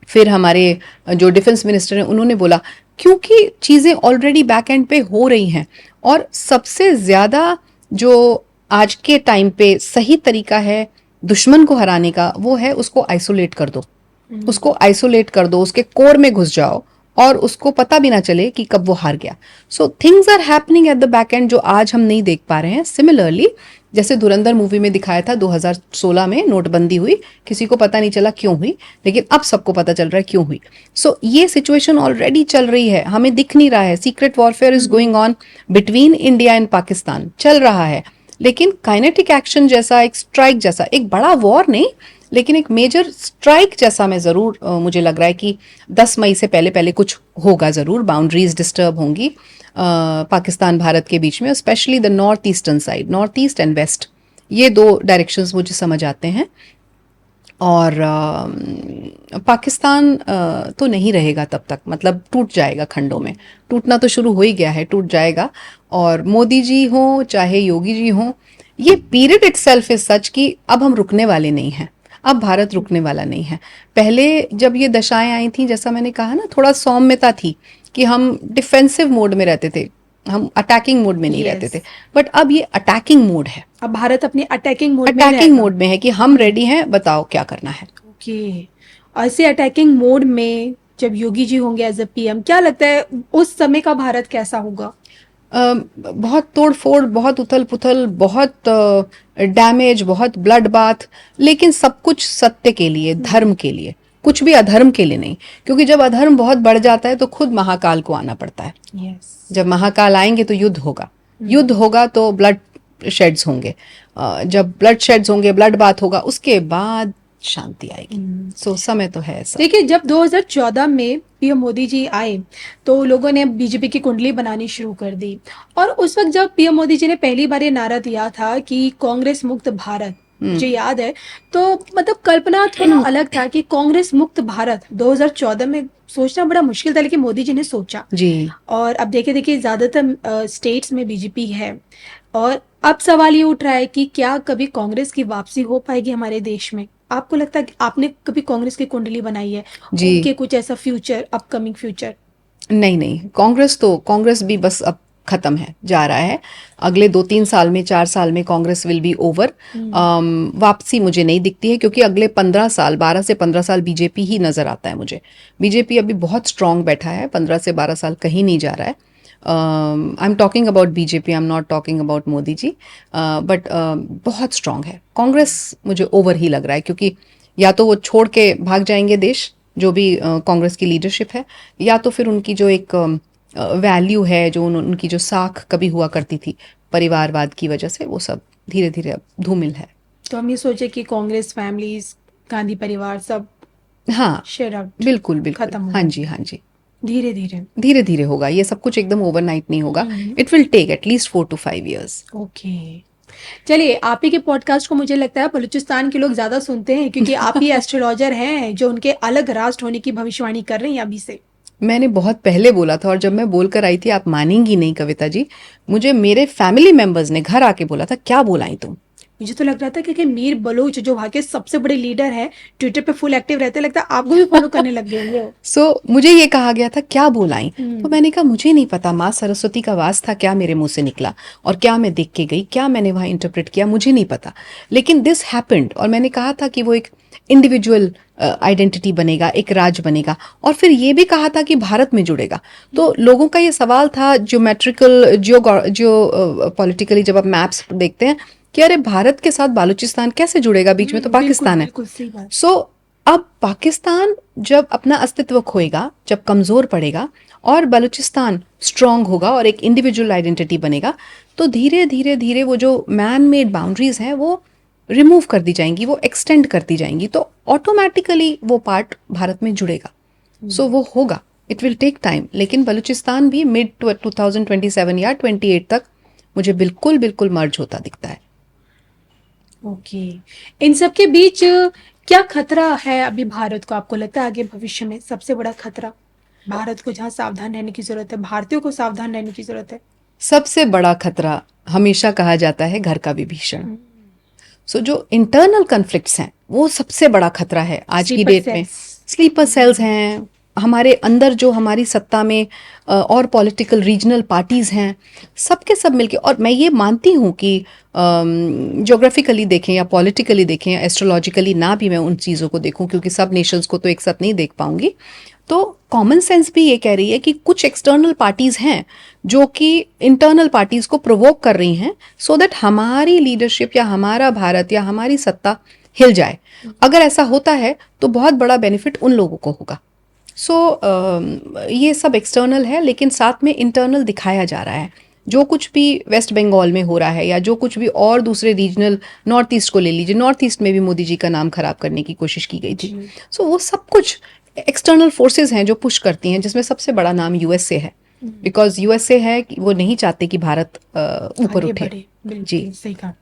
फिर हमारे जो डिफेंस मिनिस्टर हैं उन्होंने बोला, क्योंकि चीज़ें ऑलरेडी बैक एंड पे हो रही हैं। और सबसे ज़्यादा जो आज के टाइम पे सही तरीका है दुश्मन को हराने का, वो है उसको आइसोलेट कर दो। उसको आइसोलेट कर दो, उसके कोर में घुस जाओ और उसको पता भी ना चले कि कब वो हार गया। So things are happening at the back end जो आज हम नहीं देख पा रहे हैं। सिमिलरली जैसे धुरंधर मूवी में दिखाया था, 2016 में नोटबंदी हुई, किसी को पता नहीं चला क्यों हुई, लेकिन अब सबको पता चल रहा है क्यों हुई। सो ये सिचुएशन ऑलरेडी चल रही है, हमें दिख नहीं रहा है। Secret warfare is going on between India and Pakistan, चल रहा है। लेकिन काइनेटिक एक्शन जैसा, एक स्ट्राइक जैसा, एक बड़ा वॉर नहीं लेकिन एक मेजर स्ट्राइक जैसा, मैं ज़रूर मुझे लग रहा है कि 10 मई से पहले पहले कुछ होगा ज़रूर। बाउंड्रीज डिस्टर्ब होंगी पाकिस्तान भारत के बीच में, specially the north eastern side, north east and west, ये 2 डायरेक्शंस मुझे समझ आते हैं। और पाकिस्तान तो नहीं रहेगा तब तक, मतलब टूट जाएगा खंडों में। टूटना तो शुरू हो ही गया है, टूट जाएगा। और मोदी जी हो चाहे योगी जी हो, ये पीरियड इटसेल्फ इज सच कि अब हम रुकने वाले नहीं हैं। अब भारत रुकने वाला नहीं है। पहले जब ये दशाएं आई थी, जैसा मैंने कहा ना, थोड़ा सौम्यता थी कि हम डिफेंसिव मोड में रहते थे, हम अटैकिंग मोड में नहीं रहते थे। बट अब ये अटैकिंग मोड है। अब भारत अपने अटैकिंग मोड में है कि हम रेडी हैं, बताओ क्या करना है। ओके। ऐसे अटैकिंग मोड में जब योगी जी होंगे एज अ पीएम, क्या लगता है उस समय का भारत कैसा होगा? बहुत तोड़ फोड़, बहुत उथल पुथल, बहुत डैमेज, बहुत ब्लड बाथ, लेकिन सब कुछ सत्य के लिए, धर्म के लिए, कुछ भी अधर्म के लिए नहीं, क्योंकि जब अधर्म बहुत बढ़ जाता है तो खुद महाकाल को आना पड़ता है। जब महाकाल आएंगे तो युद्ध होगा, युद्ध होगा तो ब्लड शेड्स होंगे, जब ब्लड शेड्स होंगे, ब्लड बात होगा, उसके बाद शांति आएगी। सो समय तो है ऐसा। देखिए, जब 2014 में पीएम मोदी जी आए तो लोगों ने बीजेपी की कुंडली बनानी शुरू कर दी, और उस वक्त जब पीएम मोदी जी ने पहली बार ये नारा दिया था कि कांग्रेस मुक्त भारत, मुझे याद है, तो मतलब कल्पना थोड़ा अलग था कि कांग्रेस मुक्त भारत 2014 में सोचना बड़ा मुश्किल था, लेकिन मोदी जी ने सोचा जी। और अब देखिए ज्यादातर स्टेट्स में बीजेपी है, और अब सवाल ये उठ रहा है कि क्या कभी कांग्रेस की वापसी हो पाएगी हमारे देश में? आपको लगता है कि आपने कभी कांग्रेस की कुंडली बनाई है जी। उनके कुछ ऐसा फ्यूचर, अपकमिंग फ्यूचर? नहीं, कांग्रेस भी बस अब खत्म है, जा रहा है। अगले 2-3 साल में, 4 साल में कांग्रेस विल बी ओवर। वापसी मुझे नहीं दिखती है, क्योंकि अगले 15 साल, 12 से 15 साल बीजेपी ही नजर आता है मुझे। बीजेपी अभी बहुत स्ट्रांग बैठा है, 15 से 12 साल कहीं नहीं जा रहा है। I am talking about BJP, I am not talking about Modi ji, but बहुत स्ट्रांग है। कांग्रेस मुझे ओवर ही लग रहा है, क्योंकि या तो वो छोड़ के भाग जाएंगे देश, जो भी कांग्रेस की लीडरशिप है, या तो फिर उनकी जो एक वैल्यू है, जो उनकी जो साख कभी हुआ करती थी परिवारवाद की वजह से, वो सब धीरे धीरे अब धूमिल है। तो हम ये सोचे कि कांग्रेस फैमिलीज, गांधी परिवार सब हाँ, शेयर आउट, बिल्कुल बिल्कुल, खत्म हो हाँ गए। जी, हाँ जी, धीरे धीरे धीरे धीरे होगा ये सब कुछ, एकदम ओवरनाइट नहीं होगा। It will take at least 4 to 5 years। Okay, चलिए, आप ही के पॉडकास्ट को मुझे लगता है बलूचिस्तान के लोग ज्यादा सुनते हैं, क्योंकि आप ही एस्ट्रोलॉजर हैं जो उनके अलग राष्ट्र होने की भविष्यवाणी कर रहे हैं अभी से। मैंने बहुत पहले बोला था, और जब मैं बोलकर आई थी, आप मानेंगी नहीं कविता जी, मुझे मेरे फैमिली मेंबर्स ने घर आके बोला था, क्या बोलाई तुम? मुझे तो लग रहा था कि मीर बलोच जो वहाँ के सबसे बड़े लीडर हैं, ट्विटर पे फुल एक्टिव रहते, लगता है आपको भी फॉलो करने लग गए होंगे। सो मुझे ये कहा गया था क्या बोलाई, तो मैंने कहा मुझे नहीं पता, माँ सरस्वती का वास था, क्या मेरे मुंह से निकला और क्या मैं देख के गई, क्या मैंने वहां इंटरप्रेट किया, मुझे नहीं पता, लेकिन दिस हैपेंड। और मैंने कहा था कि वो एक इंडिविजुअल आइडेंटिटी बनेगा, एक राज बनेगा, और फिर ये भी कहा था कि भारत में जुड़ेगा। तो लोगों का ये सवाल था, ज्योमेट्रिकल जियो पॉलिटिकली, जब आप मैप्स देखते हैं कि अरे भारत के साथ बालूचिस्तान कैसे जुड़ेगा, बीच में तो पाकिस्तान है। सो अब पाकिस्तान जब अपना अस्तित्व खोएगा, जब कमजोर पड़ेगा, और बलूचिस्तान स्ट्रांग होगा और एक इंडिविजुअल आइडेंटिटी बनेगा, तो धीरे धीरे धीरे वो जो मैन मेड बाउंड्रीज हैं वो रिमूव कर दी जाएंगी, वो एक्सटेंड करती जाएंगी, तो ऑटोमेटिकली वो पार्ट भारत में जुड़ेगा। सो वो होगा, इट विल टेक टाइम, लेकिन बलूचिस्तान भी मिड 2027 या 28 तक मुझे बिल्कुल बिल्कुल मर्ज होता दिखता है। ओके, इन सब के बीच क्या खतरा है अभी भारत को? आपको लगता है आगे भविष्य में सबसे बड़ा खतरा भारत को, जहाँ सावधान रहने की जरूरत है, भारतीयों को सावधान रहने की जरूरत है? सबसे बड़ा खतरा हमेशा कहा जाता है घर का विभीषण। सो जो इंटरनल कन्फ्लिक्ट्स हैं वो सबसे बड़ा खतरा है आज की डेट में। स्लीपर सेल्स हैं हमारे अंदर, जो हमारी सत्ता में और पॉलिटिकल रीजनल पार्टीज हैं, सबके सब मिलके। और मैं ये मानती हूँ कि ज्योग्राफिकली देखें या पॉलिटिकली देखें या एस्ट्रोलॉजिकली ना भी मैं उन चीज़ों को देखूं, क्योंकि सब नेशंस को तो एक साथ नहीं देख पाऊंगी, तो कॉमन सेंस भी ये कह रही है कि कुछ एक्सटर्नल पार्टीज हैं जो कि इंटरनल पार्टीज को प्रोवोक कर रही हैं, सो दैट हमारी लीडरशिप या हमारा भारत या हमारी सत्ता हिल जाए। अगर ऐसा होता है तो बहुत बड़ा बेनिफिट उन लोगों को होगा। सो ये सब एक्सटर्नल है, लेकिन साथ में इंटरनल दिखाया जा रहा है। जो कुछ भी वेस्ट बंगाल में हो रहा है या जो कुछ भी और दूसरे रीजनल, नॉर्थ ईस्ट को ले लीजिए, नॉर्थ ईस्ट में भी मोदी जी का नाम खराब करने की कोशिश की गई थी। सो वो सब कुछ एक्सटर्नल फोर्सेस हैं जो पुश करती हैं, जिसमें सबसे बड़ा नाम यूएसए है, बिकॉज यूएसए है कि वो नहीं चाहते कि भारत ऊपर उठे। जी, सही कहा।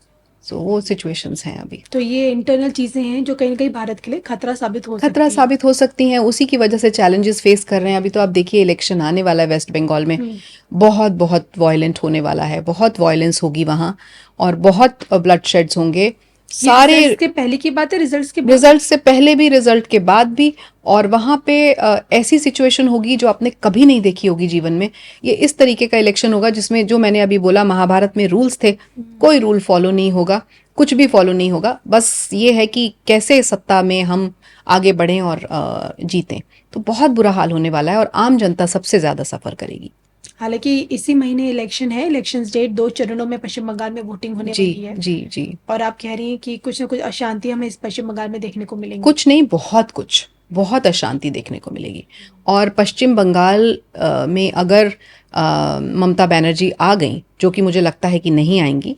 सो वो सिचुएशंस हैं अभी। तो ये इंटरनल चीजें हैं जो कहीं ना कहीं भारत के लिए खतरा साबित हो सकती हैं, उसी की वजह से चैलेंजेस फेस कर रहे हैं। अभी तो आप देखिए इलेक्शन आने वाला है वेस्ट बंगाल में, बहुत बहुत वायलेंट होने वाला है, बहुत वायलेंस होगी वहाँ और बहुत ब्लड शेड्स होंगे। सारे के पहले की बात है, रिजल्ट से पहले भी, रिजल्ट के बाद भी, और वहां पे ऐसी सिचुएशन होगी जो आपने कभी नहीं देखी होगी जीवन में। ये इस तरीके का इलेक्शन होगा जिसमें, जो मैंने अभी बोला, महाभारत में रूल्स थे, कोई रूल फॉलो नहीं होगा, कुछ भी फॉलो नहीं होगा। बस ये है कि कैसे सत्ता में हम आगे बढ़ें और जीतें। तो बहुत बुरा हाल होने वाला है और आम जनता सबसे ज्यादा सफर करेगी। हालांकि इसी महीने इलेक्शन है, इलेक्शन डेट 2 चरणों में पश्चिम बंगाल में वोटिंग होने वाली है। जी। और आप कह रही हैं कि कुछ ना कुछ अशांति हमें इस पश्चिम बंगाल में देखने को मिलेंगी। कुछ नहीं, बहुत कुछ। बहुत अशांति देखने को मिलेगी। और पश्चिम बंगाल में अगर ममता बनर्जी आ गई, जो कि मुझे लगता है कि नहीं आएंगी,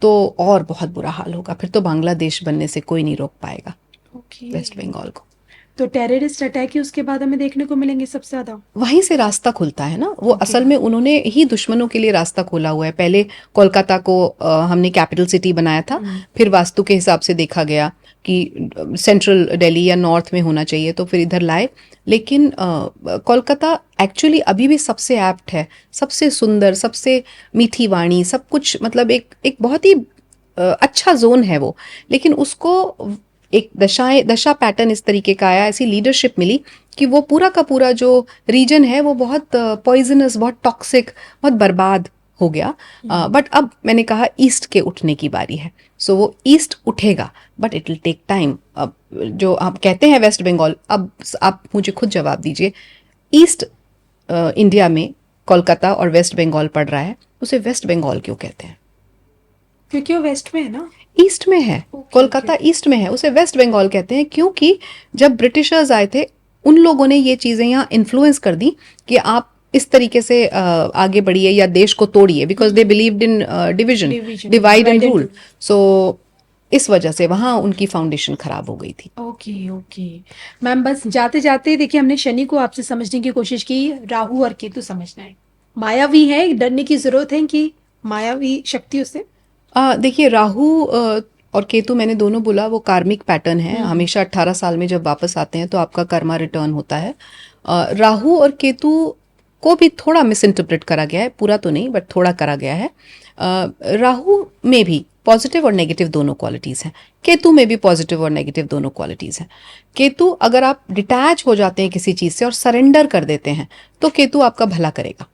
तो और बहुत बुरा हाल होगा। फिर तो बांग्लादेश बनने से कोई नहीं रोक पाएगा वेस्ट बंगाल को। तो टेररिस्ट अटैक ही उसके बाद हमें देखने को मिलेंगे सबसे ज्यादा। वहीं से रास्ता खुलता है ना, वो असल में उन्होंने ही दुश्मनों के लिए रास्ता खोला हुआ है। पहले कोलकाता को हमने कैपिटल सिटी बनाया था, फिर वास्तु के हिसाब से देखा गया कि सेंट्रल दिल्ली या नॉर्थ में होना चाहिए, तो फिर इधर लाए। लेकिन कोलकाता एक्चुअली अभी भी सबसे एप्ट है, सबसे सुंदर, सबसे मीठी वाणी, सब कुछ, मतलब एक बहुत ही अच्छा जोन है वो। लेकिन उसको एक दशा पैटर्न इस तरीके का आया, ऐसी लीडरशिप मिली कि वो पूरा का पूरा जो रीजन है वो बहुत पॉइजनस, बहुत टॉक्सिक, बहुत बर्बाद हो गया। बट अब मैंने कहा ईस्ट के उठने की बारी है। सो वो ईस्ट उठेगा, but it will take time. अब जो आप कहते हैं वेस्ट बंगाल, अब आप मुझे खुद जवाब दीजिए, ईस्ट इंडिया में कोलकाता और वेस्ट बंगाल पड़ रहा है, उसे वेस्ट बंगाल क्यों कहते हैं? क्योंकि वो वेस्ट में है ना, ईस्ट में है। कोलकाता ईस्ट में है, उसे वेस्ट बंगाल कहते हैं क्योंकि जब ब्रिटिशर्स आए थे उन लोगों ने ये चीजें यहाँ इन्फ्लुएंस कर दी कि आप इस तरीके से आगे बढ़िए या देश को तोड़िए, because they believed in division, divide and rule. So इस वजह से वहां उनकी फाउंडेशन खराब हो गई थी। ओके मैम, बस जाते जाते देखिए हमने शनि को आपसे समझने की कोशिश की, राहु और केतु समझना है। मायावी है, डरने की जरूरत है कि मायावी शक्तियों से? देखिए राहु और केतु मैंने दोनों बोला, वो कार्मिक पैटर्न है। हमेशा 18 साल में जब वापस आते हैं तो आपका कर्मा रिटर्न होता है। राहु और केतु को भी थोड़ा मिस इंटरप्रेट करा गया है, पूरा तो नहीं बट थोड़ा करा गया है। राहु में भी पॉजिटिव और नेगेटिव दोनों क्वालिटीज़ हैं, केतु में भी पॉजिटिव और नेगेटिव दोनों क्वालिटीज़ हैं। केतु अगर आप डिटैच हो जाते हैं किसी चीज़ से और सरेंडर कर देते हैं तो केतु आपका भला करेगा।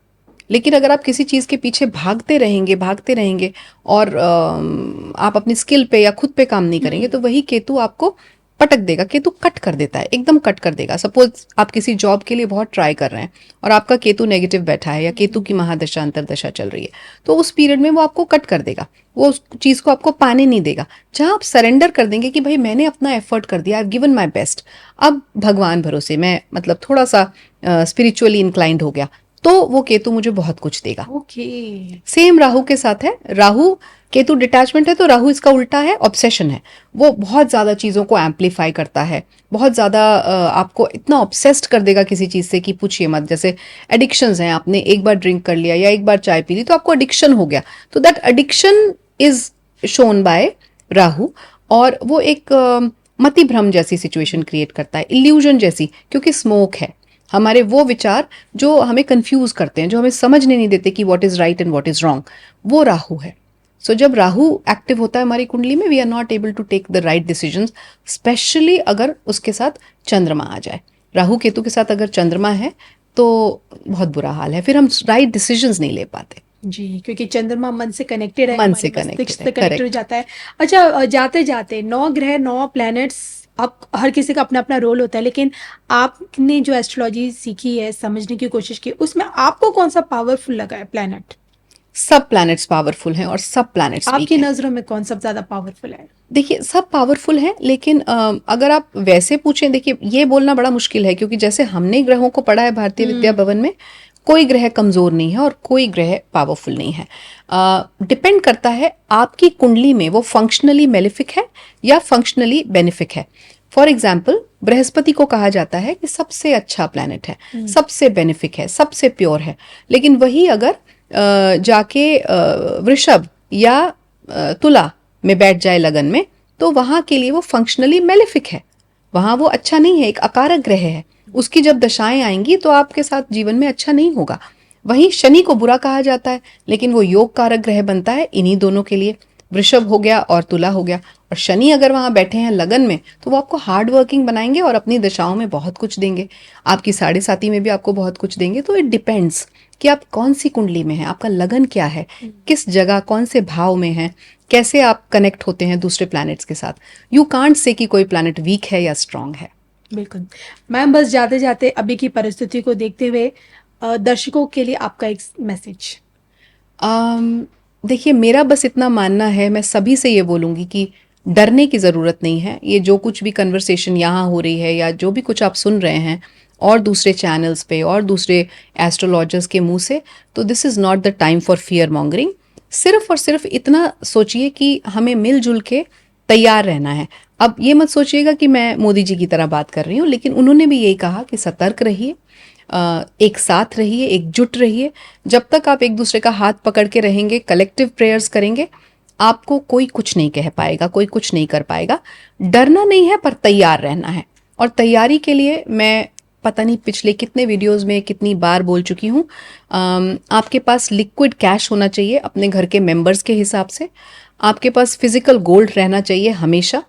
लेकिन अगर आप किसी चीज़ के पीछे भागते रहेंगे और आप अपनी स्किल पे या खुद पे काम नहीं करेंगे तो वही केतु आपको पटक देगा। केतु कट कर देता है, एकदम कट कर देगा। सपोज आप किसी जॉब के लिए बहुत ट्राई कर रहे हैं और आपका केतु नेगेटिव बैठा है या केतु की महादशा अंतरदशा चल रही है, तो उस पीरियड में वो आपको कट कर देगा, वो उस चीज़ को आपको पाने नहीं देगा। जहाँ आप सरेंडर कर देंगे कि भाई मैंने अपना एफर्ट कर दिया, I have given my best, अब भगवान भरोसे, मैं मतलब थोड़ा सा स्पिरिचुअली इंक्लाइंड हो गया, तो वो केतु मुझे बहुत कुछ देगा। सेम राहु के साथ है। राहु केतु डिटैचमेंट है तो राहु इसका उल्टा है, ऑब्सेशन है। वो बहुत ज्यादा चीजों को एम्पलीफाई करता है, बहुत ज्यादा आपको इतना ऑब्सेस्ड कर देगा किसी चीज से कि पूछिए मत। जैसे एडिक्शंस हैं, आपने एक बार ड्रिंक कर लिया या एक बार चाय पी ली तो आपको एडिक्शन हो गया, तो that addiction is shown by Rahu. और वो एक मति भ्रम जैसी सिचुएशन क्रिएट करता है, इल्यूजन जैसी, क्योंकि स्मोक है। हमारे वो विचार जो हमें कंफ्यूज करते हैं, जो हमें समझने नहीं देते कि what is right and what is wrong, वो राहु है। सो जब राहु एक्टिव होता है हमारी कुंडली में, we are not able to take the right decisions, specially अगर उसके साथ चंद्रमा आ जाए। राहु केतु के साथ अगर चंद्रमा है तो बहुत बुरा हाल है, फिर हम राइट डिसीजंस नहीं ले पाते जी, क्योंकि चंद्रमा मन से कनेक्टेड है, मन से कनेक्टेड हो जाता है। अच्छा, जाते जाते 9 ग्रह 9 प्लैनेट्स, अब हर किसी का अपना अपना रोल होता है, लेकिन आपने जो एस्ट्रोलॉजी सीखी है, समझने की कोशिश की, उसमें आपको कौन सा पावरफुल लगा है प्लैनेट? सब प्लैनेट्स पावरफुल हैं और सब प्लैनेट्स आपकी नजरों में कौन सा ज्यादा पावरफुल है? देखिए सब पावरफुल हैं, लेकिन अगर आप वैसे पूछें, देखिए ये बोलना बड़ा मुश्किल है, क्योंकि जैसे हमने ग्रहों को पढ़ा है भारतीय विद्या भवन में, कोई ग्रह कमजोर नहीं है और कोई ग्रह पावरफुल नहीं है। डिपेंड करता है आपकी कुंडली में वो फंक्शनली मेलिफिक है या फंक्शनली बेनिफिक है। फॉर एग्जाम्पल बृहस्पति को कहा जाता है कि सबसे अच्छा प्लैनेट है, सबसे बेनिफिक है, सबसे प्योर है। लेकिन वही अगर जाके वृषभ या तुला में बैठ जाए लगन में, तो वहां के लिए वो फंक्शनली मेलिफिक है, वहां वो अच्छा नहीं है, एक अकारक ग्रह है। उसकी जब दशाएं आएंगी तो आपके साथ जीवन में अच्छा नहीं होगा। वहीं शनि को बुरा कहा जाता है, लेकिन वो योग कारक ग्रह बनता है इन्हीं दोनों के लिए, वृषभ हो गया और तुला हो गया। और शनि अगर वहां बैठे हैं लगन में तो वो आपको हार्ड वर्किंग बनाएंगे और अपनी दशाओं में बहुत कुछ देंगे, आपकी साढ़े साथी में भी आपको बहुत कुछ देंगे। तो इट डिपेंड्स कि आप कौन सी कुंडली में हैं, आपका लगन क्या है, किस जगह कौन से भाव में है, कैसे आप कनेक्ट होते हैं दूसरे प्लैनेट्स के साथ। यू कांट से कि कोई प्लैनेट वीक है या स्ट्रांग है। बिल्कुल मैम, बस जाते जाते अभी की परिस्थिति को देखते हुए दर्शकों के लिए आपका एक मैसेज। देखिए मेरा बस इतना मानना है, मैं सभी से ये बोलूँगी कि डरने की ज़रूरत नहीं है। ये जो कुछ भी कन्वर्सेशन यहाँ हो रही है या जो भी कुछ आप सुन रहे हैं और दूसरे चैनल्स पे और दूसरे एस्ट्रोलॉजर्स के मुंह से, तो this is not the time for fear mongering. सिर्फ और सिर्फ इतना सोचिए कि हमें मिलजुल के तैयार रहना है। अब ये मत सोचिएगा कि मैं मोदी जी की तरह बात कर रही हूँ, लेकिन उन्होंने भी यही कहा कि सतर्क रहिए, एक साथ रहिए, एकजुट रहिए। जब तक आप एक दूसरे का हाथ पकड़ के रहेंगे, कलेक्टिव प्रेयर्स करेंगे, आपको कोई कुछ नहीं कह पाएगा, कोई कुछ नहीं कर पाएगा। डरना नहीं है पर तैयार रहना है। और तैयारी के लिए मैं पता नहीं पिछले कितने वीडियोस में कितनी बार बोल चुकी हूँ, आपके पास लिक्विड कैश होना चाहिए अपने घर के मेंबर्स के हिसाब से। आपके पास फिजिकल गोल्ड रहना चाहिए हमेशा।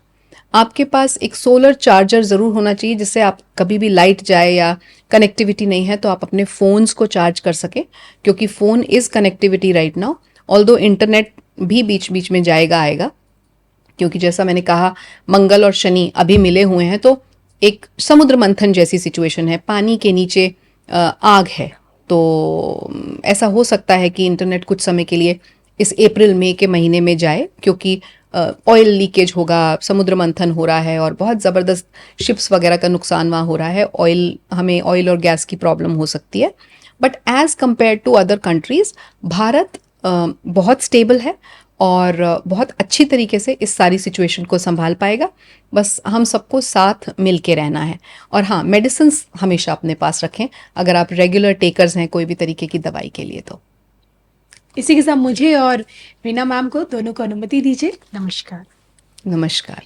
आपके पास एक सोलर चार्जर ज़रूर होना चाहिए, जिससे आप कभी भी लाइट जाए या कनेक्टिविटी नहीं है तो आप अपने फ़ोन्स को चार्ज कर सकें, क्योंकि phone is connectivity right now. Although internet भी बीच बीच में जाएगा आएगा, क्योंकि जैसा मैंने कहा मंगल और शनि अभी मिले हुए हैं, तो एक समुद्र मंथन जैसी सिचुएशन है, पानी के नीचे आग है। तो ऐसा हो सकता है कि इंटरनेट कुछ समय के लिए इस अप्रैल मई के महीने में जाए, क्योंकि ऑयल लीकेज होगा, समुद्र मंथन हो रहा है और बहुत ज़बरदस्त शिप्स वगैरह का नुकसान वहाँ हो रहा है। हमें ऑयल और गैस की प्रॉब्लम हो सकती है। But as compare to other countries, Bharat बहुत स्टेबल है और बहुत अच्छी तरीके से इस सारी सिचुएशन को संभाल पाएगा। बस हम सबको साथ मिल के रहना है। और हाँ, मेडिसिन्स हमेशा अपने पास रखें अगर आप रेगुलर टेकर्स हैं कोई भी तरीके की दवाई के लिए। तो इसी के साथ मुझे और रीना मैम को दोनों को अनुमति दीजिए। नमस्कार। नमस्कार।